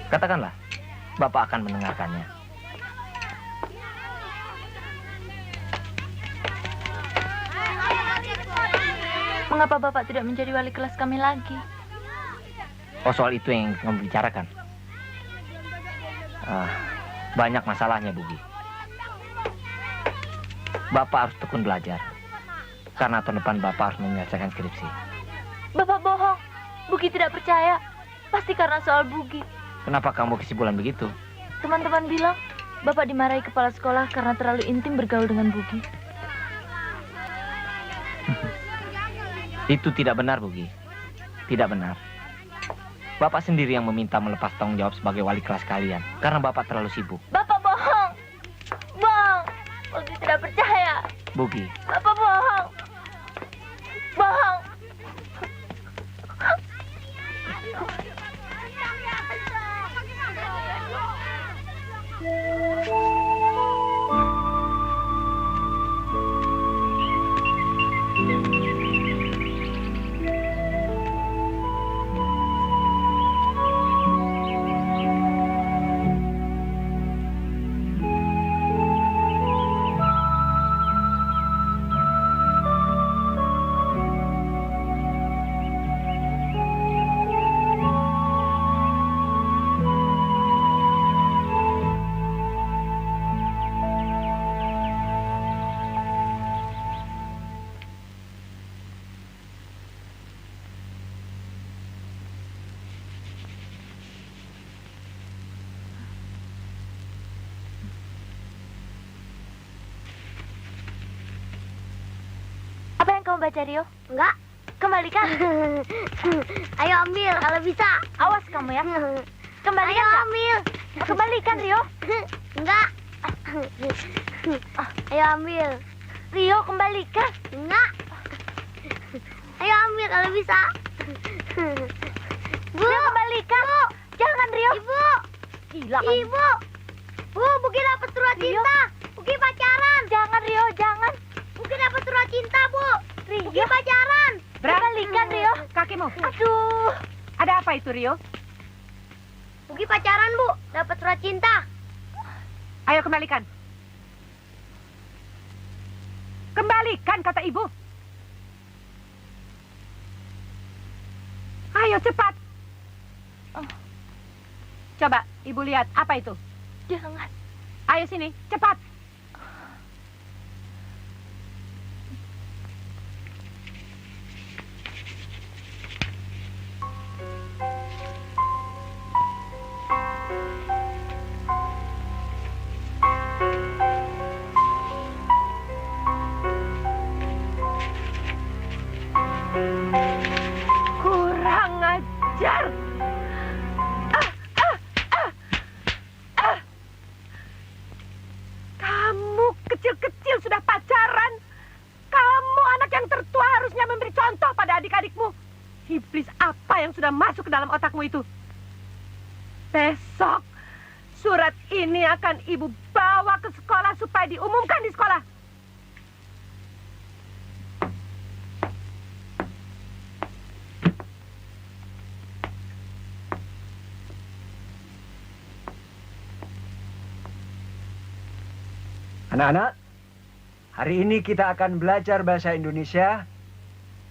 Katakanlah, Bapak akan mendengarkannya. Mengapa Bapak tidak menjadi wali kelas kami lagi? Oh, soal itu yang kamu bicarakan. Banyak masalahnya, Bugi. Bapak harus tekun belajar. Karena tahun depan Bapak harus menyelesaikan skripsi. Bapak bohong. Bugi tidak percaya. Pasti karena soal Bugi. Kenapa kamu kesimpulan begitu? Teman-teman bilang Bapak dimarahi kepala sekolah karena terlalu intim bergaul dengan Bugi. Itu tidak benar, Bugi. Tidak benar. Bapak sendiri yang meminta melepas tanggung jawab sebagai wali kelas kalian. Karena Bapak terlalu sibuk. Bapak bohong. Bohong. Bugi tidak percaya. Bugi. Bapak bohong. Bohong. Apa yang kamu baca, Rio? Enggak. Kembalikan. Ayo ambil kalau bisa. Awas kamu ya. Kembalikan. Ayo Kak. ambil. Kembalikan, Rio. Enggak. Ayo ambil. Rio, kembalikan. Enggak. Ayo ambil kalau bisa. Bu, Rio, kembalikan. Bu. Jangan, Rio. Ibu. Gila kamu. Ibu. Bu, Bugi dapat surat Rio. cinta. Bugi pacaran. Jangan, Rio, jangan. Bugi dapat surat cinta, Bu. Rio. Bugi pacaran. Kembalikan, Rio. Kakimu. Aduh. Ada apa itu, Rio? Bugi pacaran, Bu. Dapat surat cinta. Ayo kembalikan. Kembalikan, kata ibu. Ayo cepat. Coba ibu lihat apa itu. Jangan. Ayo sini, cepat. Kurang ajar. Kamu kecil-kecil sudah pacaran. Kamu anak yang tertua harusnya memberi contoh pada adik-adikmu. Iblis apa yang sudah masuk ke dalam otakmu itu? Besok surat ini akan ibu bawa ke sekolah supaya diumumkan di sekolah. Anak-anak, hari ini kita akan belajar bahasa Indonesia.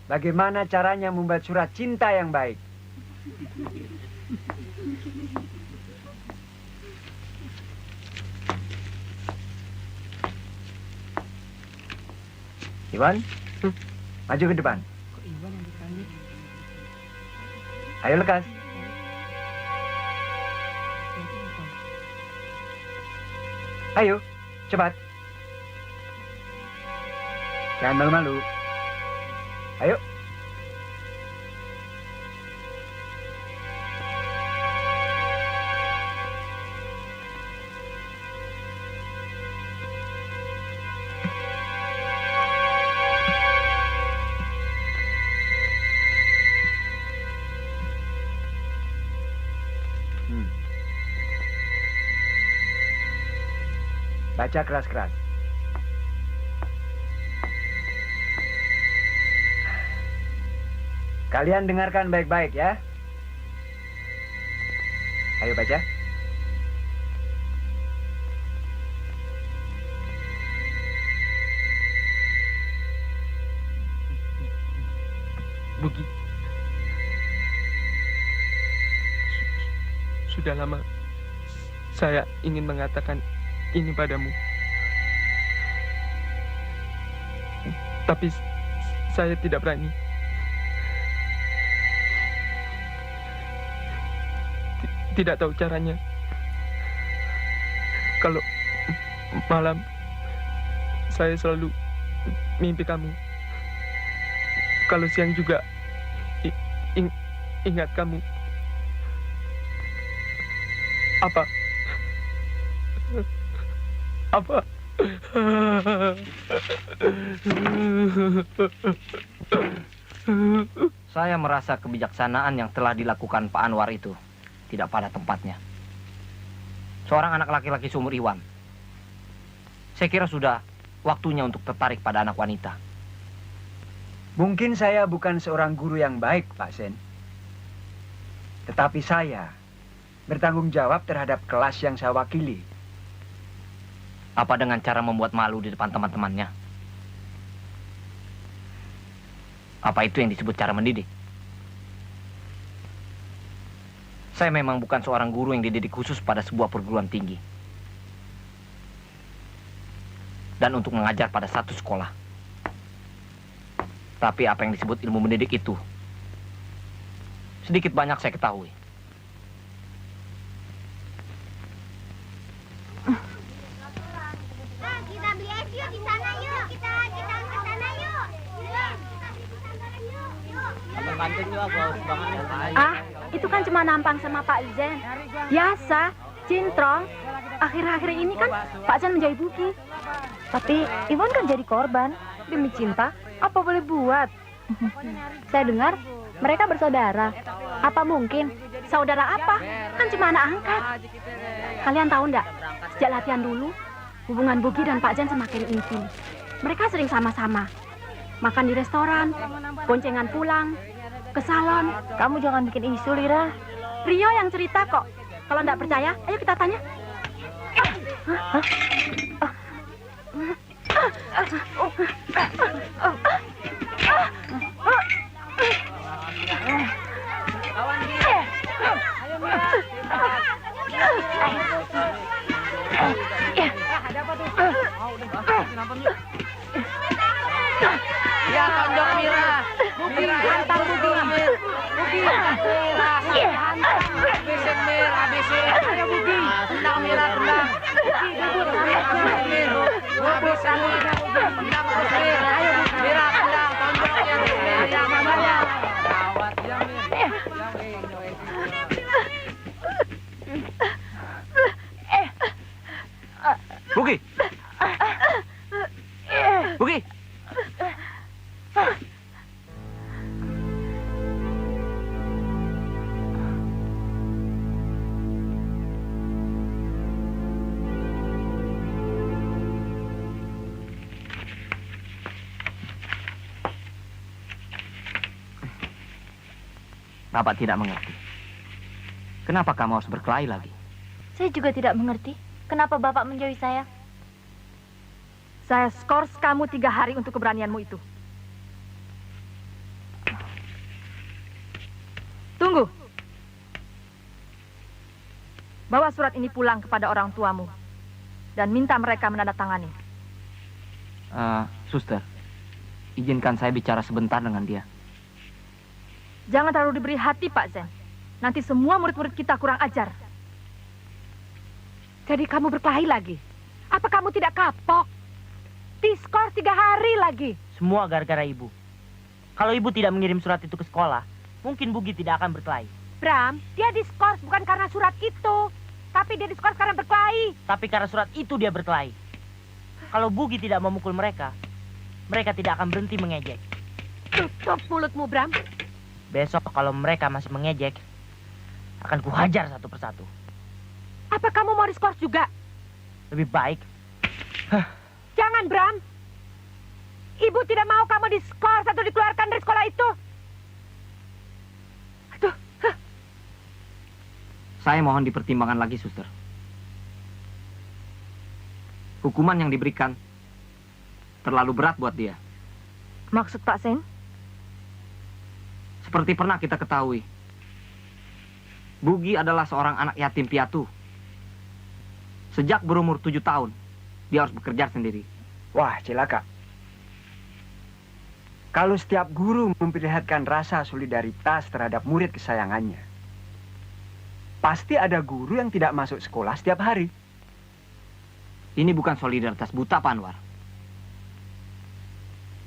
Bagaimana caranya membuat surat cinta yang baik. Iwan, maju ke depan. Ayo lekas. Ayo, cepat. Jangan malu-malu. Ayo. Baca keras-keras. Kalian dengarkan baik-baik ya. Ayo baca. Bugi. Sudah lama saya ingin mengatakan ini padamu. Tapi saya tidak berani. Tidak tahu caranya. Kalau malam saya selalu mimpi kamu. Kalau siang juga ingat kamu. Apa? Saya merasa kebijaksanaan yang telah dilakukan Pak Anwar itu tidak pada tempatnya. Seorang anak laki-laki seumur Iwan, saya kira sudah waktunya untuk tertarik pada anak wanita. Mungkin saya bukan seorang guru yang baik, Pak Sen. Tetapi saya bertanggung jawab terhadap kelas yang saya wakili. Apa dengan cara membuat malu di depan teman-temannya? Apa itu yang disebut cara mendidik? Saya memang bukan seorang guru yang dididik khusus pada sebuah perguruan tinggi. Dan untuk mengajar pada satu sekolah. Tapi apa yang disebut ilmu mendidik itu, sedikit banyak saya ketahui. Kita beli es yuk di sana yuk. Kita ke sana yuk. Ah, itu kan cuma nampang sama Pak Zen. Biasa, cintrong. Akhir-akhir ini kan Pak Zen menjadi Bugi. Tapi Iwan kan jadi korban demi cinta. Apa boleh buat? Saya dengar mereka bersaudara. Apa mungkin? Saudara apa? Kan cuma anak angkat. Kalian tahu enggak? Sejak latihan dulu, hubungan Bugi dan Pak Zen semakin intim. Mereka sering sama-sama. Makan di restoran, boncengan pulang, ke salon. Kamu jangan bikin isu, Lira. Rio yang cerita kok. Kalau enggak percaya, ayo kita tanya. Ya, tonjok Mira. Mira, hantam Bugi. Bugi. Habisin Mir, habisin. Ayo Bugi. Tendang Mira, tendang. Bugi, debut. Habisin Mir. Habisin Mir. Tendang terus Mir. Ayo Mira, tendang. Tonjoknya Mir. Yang mamanya. Gawat ya Mir. Bugi! Bugi! Bapak tidak mengerti. Kenapa kamu harus berkelahi lagi? Saya juga tidak mengerti. Kenapa Bapak menjauhi saya? Saya skors kamu 3 hari untuk keberanianmu itu. Tunggu. Bawa surat ini pulang kepada orang tuamu. Dan minta mereka menandatangani. Suster, izinkan saya bicara sebentar dengan dia. Jangan terlalu diberi hati, Pak Zen. nanti semua murid-murid kita kurang ajar. Jadi kamu berkelahi lagi? Apa kamu tidak kapok? Diskors 3 hari lagi. Semua gara-gara ibu. Kalau ibu tidak mengirim surat itu ke sekolah, mungkin Bugi tidak akan berkelahi. Bram, dia diskors bukan karena surat itu. Tapi dia diskors karena berkelahi. Tapi karena surat itu dia berkelahi. Kalau Bugi tidak memukul mereka, mereka tidak akan berhenti mengejek. Tutup mulutmu, Bram. Besok kalau mereka masih mengejek, akan kuhajar satu persatu. Apa kamu mau diskors juga? Lebih baik. Jangan, Bram. Ibu tidak mau kamu diskors atau dikeluarkan dari sekolah itu. Aduh. Saya mohon dipertimbangkan lagi, suster. Hukuman yang diberikan terlalu berat buat dia. Maksud Pak Sen? Seperti pernah kita ketahui, Bugi adalah seorang anak yatim piatu. Sejak berumur 7 tahun, dia harus bekerja sendiri. Wah, celaka. Kalau setiap guru memperlihatkan rasa solidaritas terhadap murid kesayangannya, pasti ada guru yang tidak masuk sekolah setiap hari. Ini bukan solidaritas buta, Pak Anwar.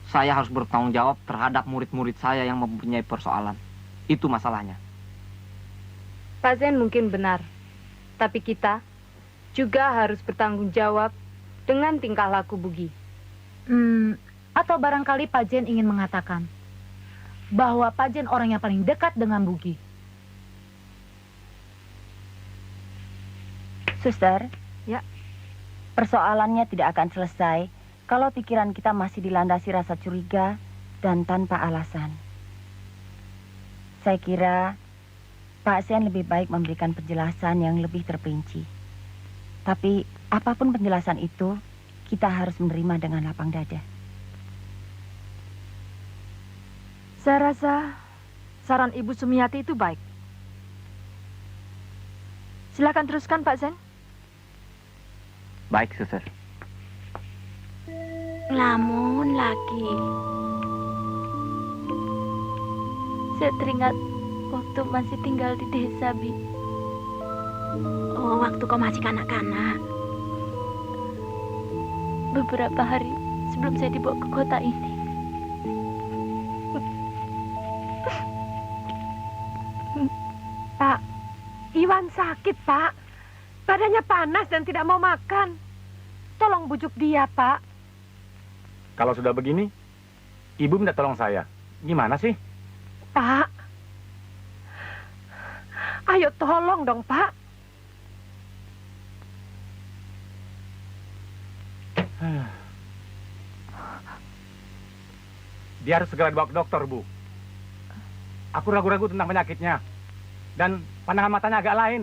Saya harus bertanggung jawab terhadap murid-murid saya yang mempunyai persoalan. Itu masalahnya. Pak Zen mungkin benar, tapi kita juga harus bertanggung jawab dengan tingkah laku Bugi. Atau barangkali Pak Jen ingin mengatakan bahwa Pak Jen orang yang paling dekat dengan Bugi. Suster, ya. Persoalannya tidak akan selesai kalau pikiran kita masih dilandasi rasa curiga dan tanpa alasan. Saya kira Pak Sen lebih baik memberikan penjelasan yang lebih terperinci. Tapi apapun penjelasan itu, kita harus menerima dengan lapang dada. Saya rasa saran Ibu Sumiati itu baik. Silakan teruskan, Pak Zen. Baik, suster. Ngelamun lagi. Saya teringat waktu masih tinggal di desa, Bi. Oh, waktu kau masih kanak-kanak. Beberapa hari sebelum saya dibawa ke kota ini. Pak, Iwan sakit, Pak. Badannya panas dan tidak mau makan. Tolong bujuk dia, Pak. Kalau sudah begini, ibu minta tolong saya. Gimana sih? Pak. Ayo tolong dong, Pak. Dia harus segera dibawa ke dokter, Bu. Aku ragu-ragu tentang penyakitnya. Dan pandangan matanya agak lain.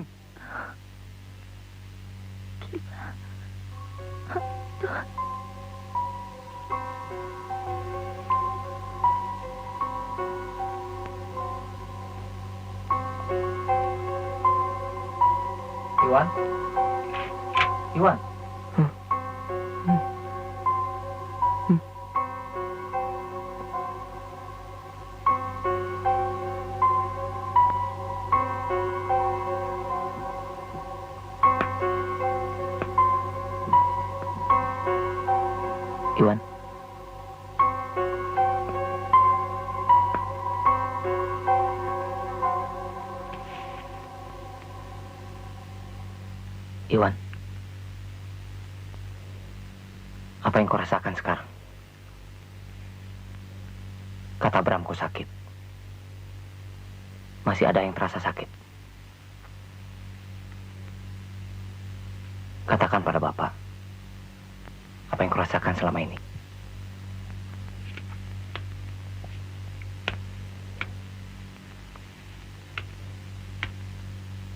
Iwan? Iwan? Iwan? Iwan, apa yang kau rasakan sekarang? Kata Bram kau sakit. Masih ada yang terasa sakit. Katakan pada Bapak, apa yang kau rasakan selama ini?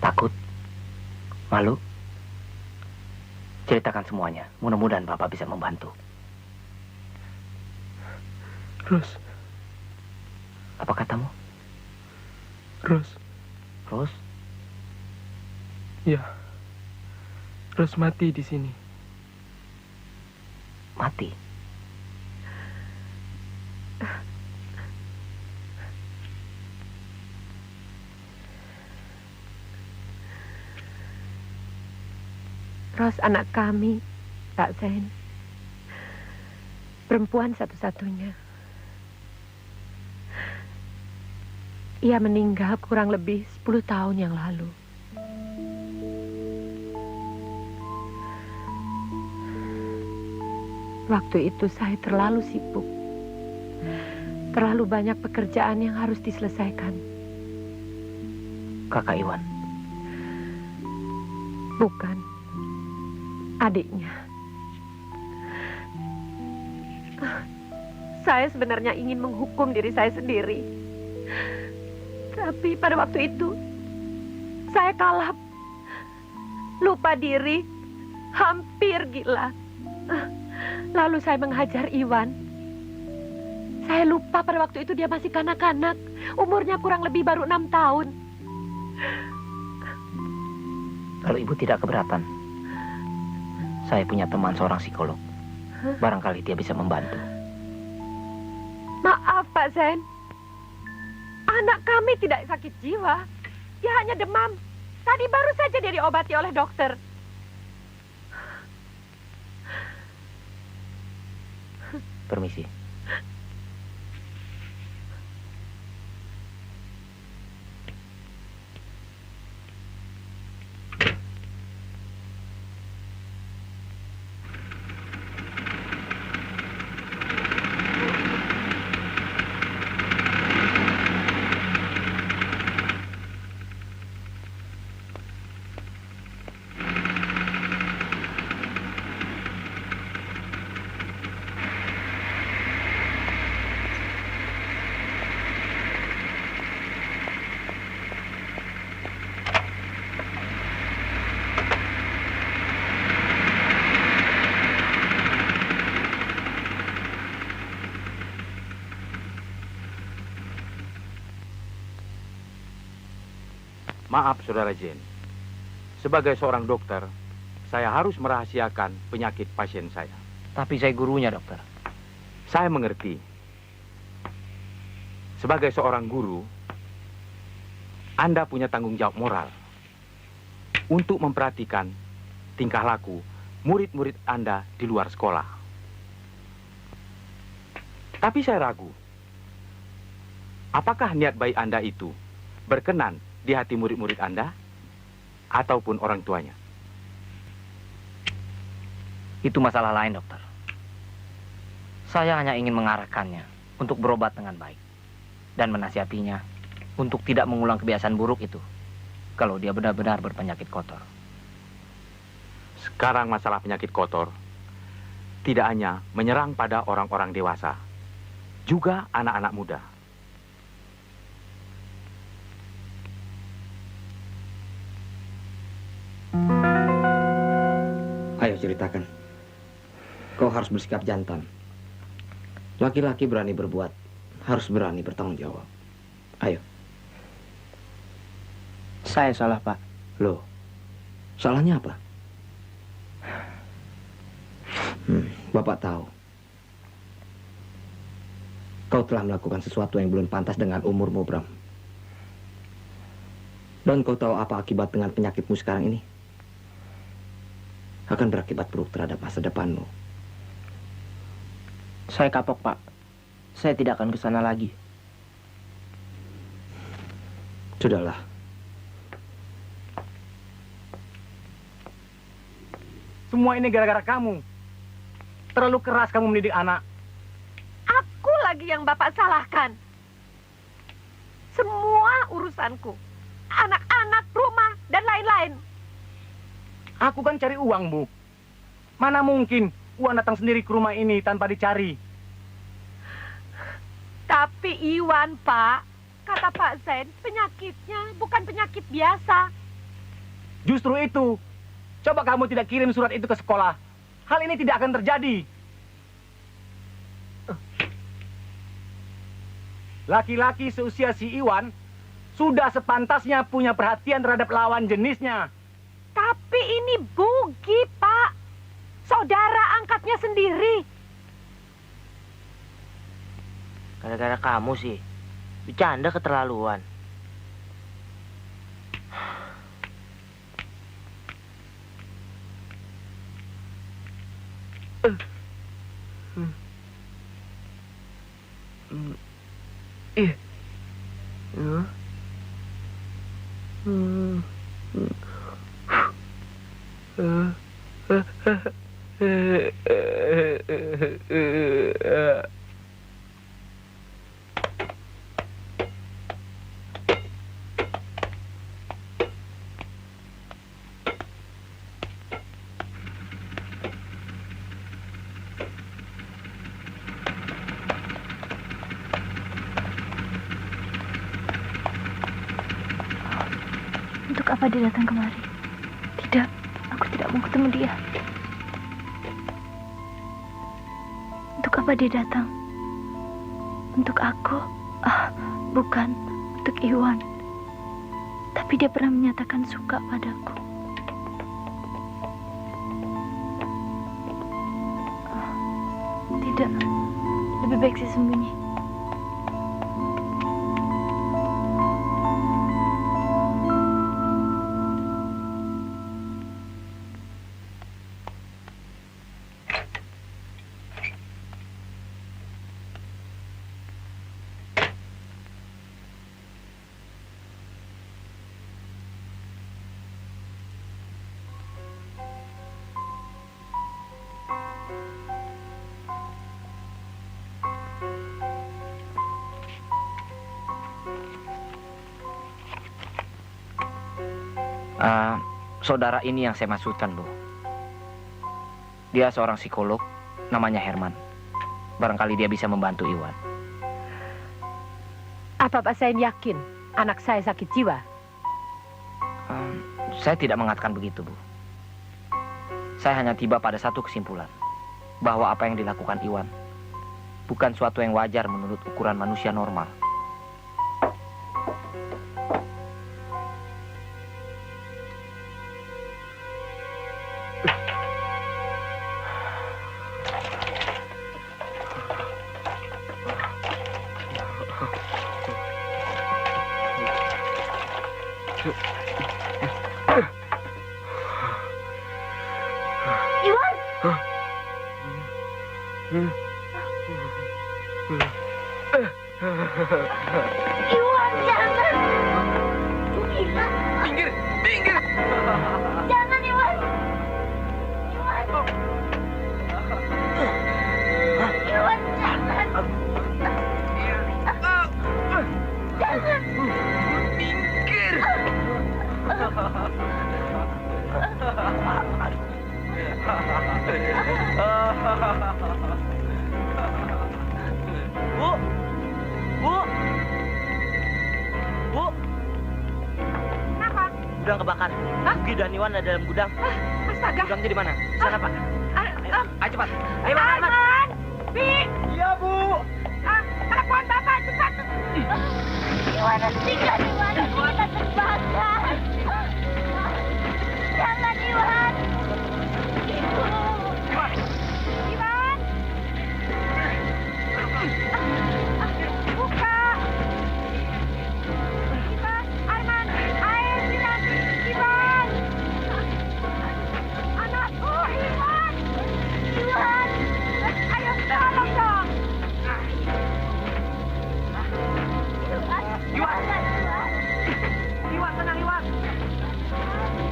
Takut? Malu? Ceritakan semuanya. Mudah-mudahan Bapak bisa membantu. Ros. Apa katamu? Ros. Ros? Ya. Ros mati di sini. Mati? Ros anak kami, Pak Zain. Perempuan satu-satunya. Ia meninggal kurang lebih 10 tahun yang lalu. Waktu itu saya terlalu sibuk. Terlalu banyak pekerjaan yang harus diselesaikan. Kakak Iwan? Bukan. Adiknya. Saya sebenarnya ingin menghukum diri saya sendiri. Tapi pada waktu itu, saya kalap. Lupa diri. Hampir gila. Lalu saya menghajar Iwan. Saya lupa pada waktu itu dia masih kanak-kanak. Umurnya kurang lebih baru 6 tahun. Kalau ibu tidak keberatan, saya punya teman seorang psikolog. Barangkali dia bisa membantu. Maaf Pak Zain. Anak kami tidak sakit jiwa. Dia hanya demam. Tadi baru saja dia diobati oleh dokter. Permisi. Maaf, Saudara Jen. Sebagai seorang dokter, saya harus merahasiakan penyakit pasien saya. Tapi saya gurunya, dokter. Saya mengerti. Sebagai seorang guru, Anda punya tanggung jawab moral untuk memperhatikan tingkah laku murid-murid Anda di luar sekolah. Tapi saya ragu, apakah niat baik Anda itu berkenan di hati murid-murid Anda ataupun orang tuanya? Itu masalah lain, dokter. Saya hanya ingin mengarahkannya untuk berobat dengan baik dan menasihatinya untuk tidak mengulang kebiasaan buruk itu kalau dia benar-benar berpenyakit kotor. Sekarang masalah penyakit kotor tidak hanya menyerang pada orang-orang dewasa, juga anak-anak muda. Ayo ceritakan. Kau harus bersikap jantan. Laki-laki berani berbuat, harus berani bertanggung jawab. Ayo. Saya salah, Pak. Loh, salahnya apa? Bapak tahu. Kau telah melakukan sesuatu yang belum pantas dengan umurmu, Bram. Dan kau tahu apa akibat dengan penyakitmu sekarang ini? Akan berakibat buruk terhadap masa depanmu. Saya kapok, Pak. Saya tidak akan ke sana lagi. Sudahlah. Semua ini gara-gara kamu. Terlalu keras kamu mendidik anak. Aku lagi yang Bapak salahkan. Semua urusanku. Anak-anak, rumah, dan lain-lain. Aku kan cari uang, Bu. Mana mungkin uang datang sendiri ke rumah ini tanpa dicari. Tapi Iwan, Pak, kata Pak Zain, penyakitnya bukan penyakit biasa. Justru itu. Coba kamu tidak kirim surat itu ke sekolah. Hal ini tidak akan terjadi. Laki-laki seusia si Iwan sudah sepantasnya punya perhatian terhadap lawan jenisnya. Tapi ini Bugi, Pak. Saudara angkatnya sendiri. Gara-gara kamu sih. Bercanda keterlaluan. Untuk apa dia datang kemari? Tidak, aku tidak mau ketemu dia. Untuk apa dia datang? Untuk aku? Bukan. Untuk Iwan. Tapi dia pernah menyatakan suka padaku. Tidak. Lebih baik saya sembunyi. Saudara ini yang saya maksudkan, Bu. Dia seorang psikolog, namanya Herman. Barangkali dia bisa membantu Iwan. Apa Pak Sain yakin anak saya sakit jiwa? Saya tidak mengatakan begitu, Bu. Saya hanya tiba pada satu kesimpulan, bahwa apa yang dilakukan Iwan bukan suatu yang wajar menurut ukuran manusia normal. Iwan, jangan! Gila! Minggir! Minggir! Jangan, Iwan! Iwan! Iwan, jangan! Jangan! Minggir! Bu! Bu! Bu! Kenapa? Gudang kebakar. Bugi dan Iwan ada dalam gudang. Astaga. Gudangnya di mana? Sana, Pak. Ayo cepat. Ayo, Arman! Bi! Iya, Bu. Telepon Bapak, cepat! Iwan, hentikan, Iwan! Kita terbakar! Jangan, Iwan! Iwan! Buka! Iwan, Arman, air, bilang! Iwan! Anakku, Iwan! Iwan! Ayo, tolong dong! Iwan! Iwan, tenang, Iwan!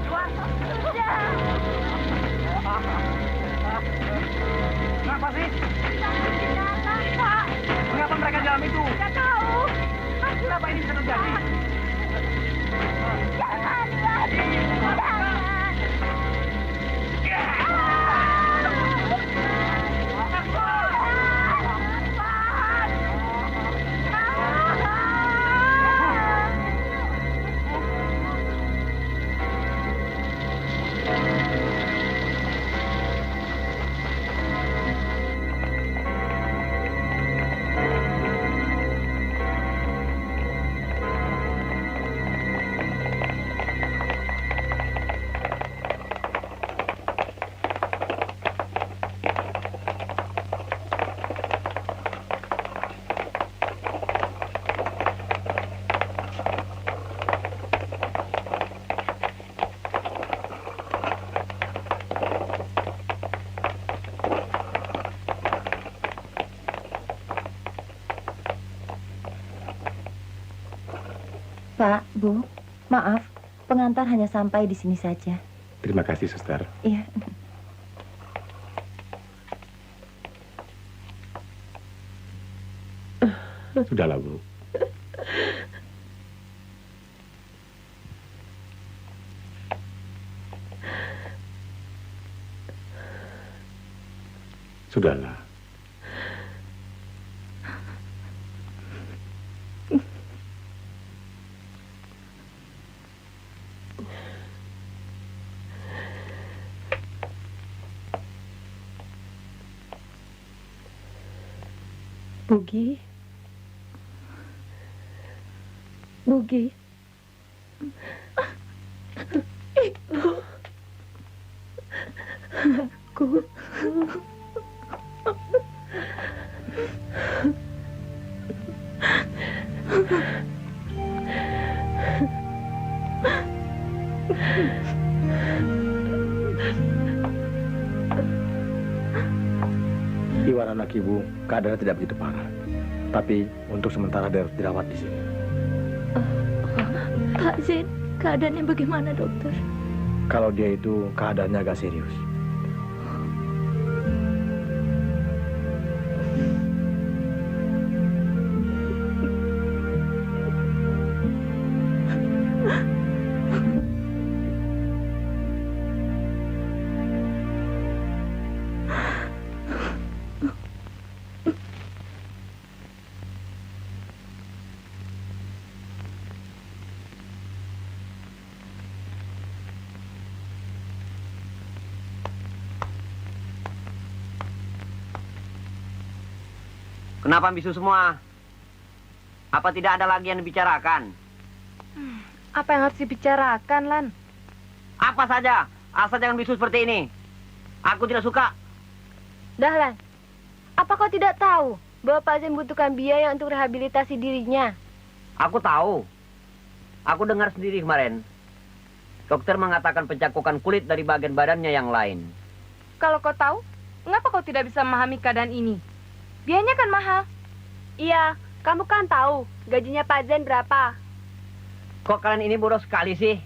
Iwan! Kenapa sih? Mengapa mereka dalam itu? Tidak tahu. Kenapa ini bisa terjadi? Jangan, Iwan! Jangan! Pak, Bu, maaf, pengantar hanya sampai di sini saja. Terima kasih, Suster. Iya. Sudahlah, Bu. Sudahlah. Bugi. Bugi. Ibu. Aku. Iwan anak ibu, keadaannya tidak begitu parah. Tapi untuk sementara dia harus dirawat di sini. Pak Zain, keadaannya bagaimana, dokter? Kalau dia itu keadaannya agak serius. Kenapa bisu semua? Apa tidak ada lagi yang dibicarakan? Apa yang harus dibicarakan, Lan? Apa saja, asal jangan bisu seperti ini. Aku tidak suka. Dah, Lan. Apa kau tidak tahu bahwa Pak Zain membutuhkan biaya untuk rehabilitasi dirinya? Aku tahu. Aku dengar sendiri kemarin. Dokter mengatakan pencakokan kulit dari bagian badannya yang lain. Kalau kau tahu, mengapa kau tidak bisa memahami keadaan ini? Biayanya kan mahal. Iya, kamu kan tahu gajinya Pak Zain berapa. Kok kalian ini bodoh sekali sih?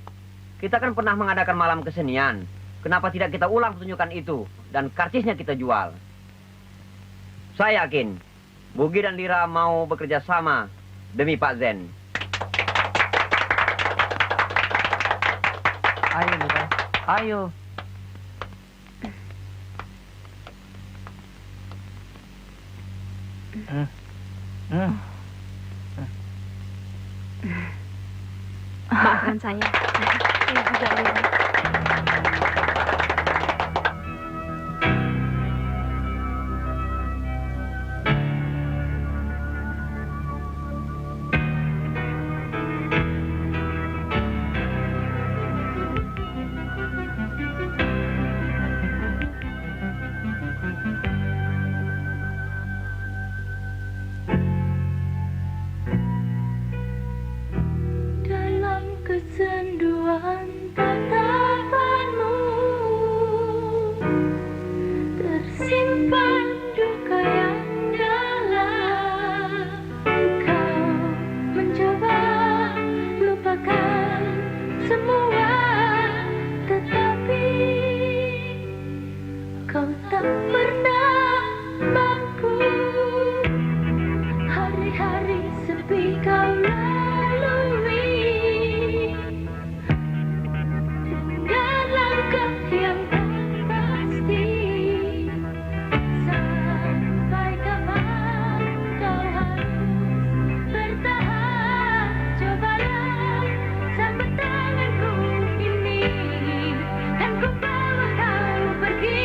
Kita kan pernah mengadakan malam kesenian. Kenapa tidak kita ulang pertunjukan itu dan karcisnya kita jual? Saya yakin Bugi dan Lira mau bekerja sama demi Pak Zain. Ayo, Lira. Ayo. Maafkan saya. Ini juga, Lira. Dalam kesenduan tatapanmu tersimpan duka yang dalam. Kau mencoba lupakan semua, tetapi kau tak pernah mampu. Hari-hari sepi kau lalui dengan langkah yang tak pasti. Sampai kapan kau harus bertahan? Cobalah sambut tanganku ini, dan ku bawa kau pergi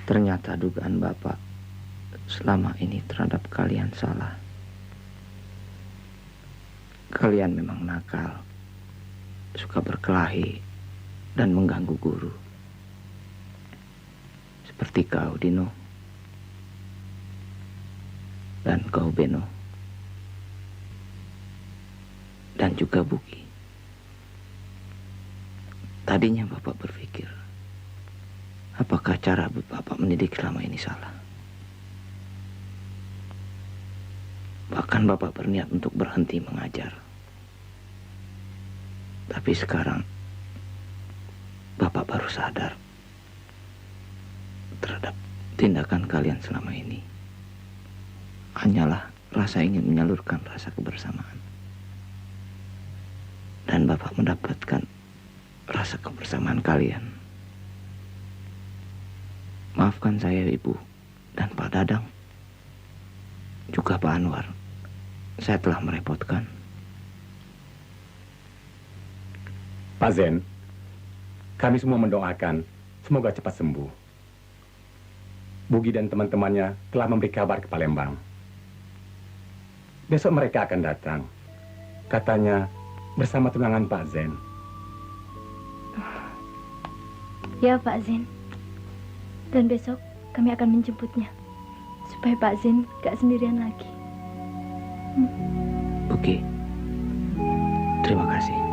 Ternyata dugaan Bapak selama ini terhadap kalian salah. Kalian memang nakal, suka berkelahi, dan mengganggu guru. Seperti kau, Dino. Dan kau, Beno. Dan juga Bugi. Tadinya Bapak berpikir, apakah cara Bapak mendidik selama ini salah? Bahkan Bapak berniat untuk berhenti mengajar. Tapi sekarang Bapak baru sadar terhadap tindakan kalian selama ini hanyalah rasa ingin menyalurkan rasa kebersamaan. Dan Bapak mendapatkan rasa kebersamaan kalian. Maafkan saya, Ibu dan Pak Dadang, juga Pak Anwar. Saya telah merepotkan. Pak Zen, kami semua mendoakan semoga cepat sembuh. Bugi dan teman-temannya telah memberi kabar ke Palembang. Besok mereka akan datang. Katanya bersama tunangan Pak Zen. Ya, Pak Zen. Dan besok kami akan menjemputnya. Supaya Pak Zen gak sendirian lagi. Bugi, terima kasih.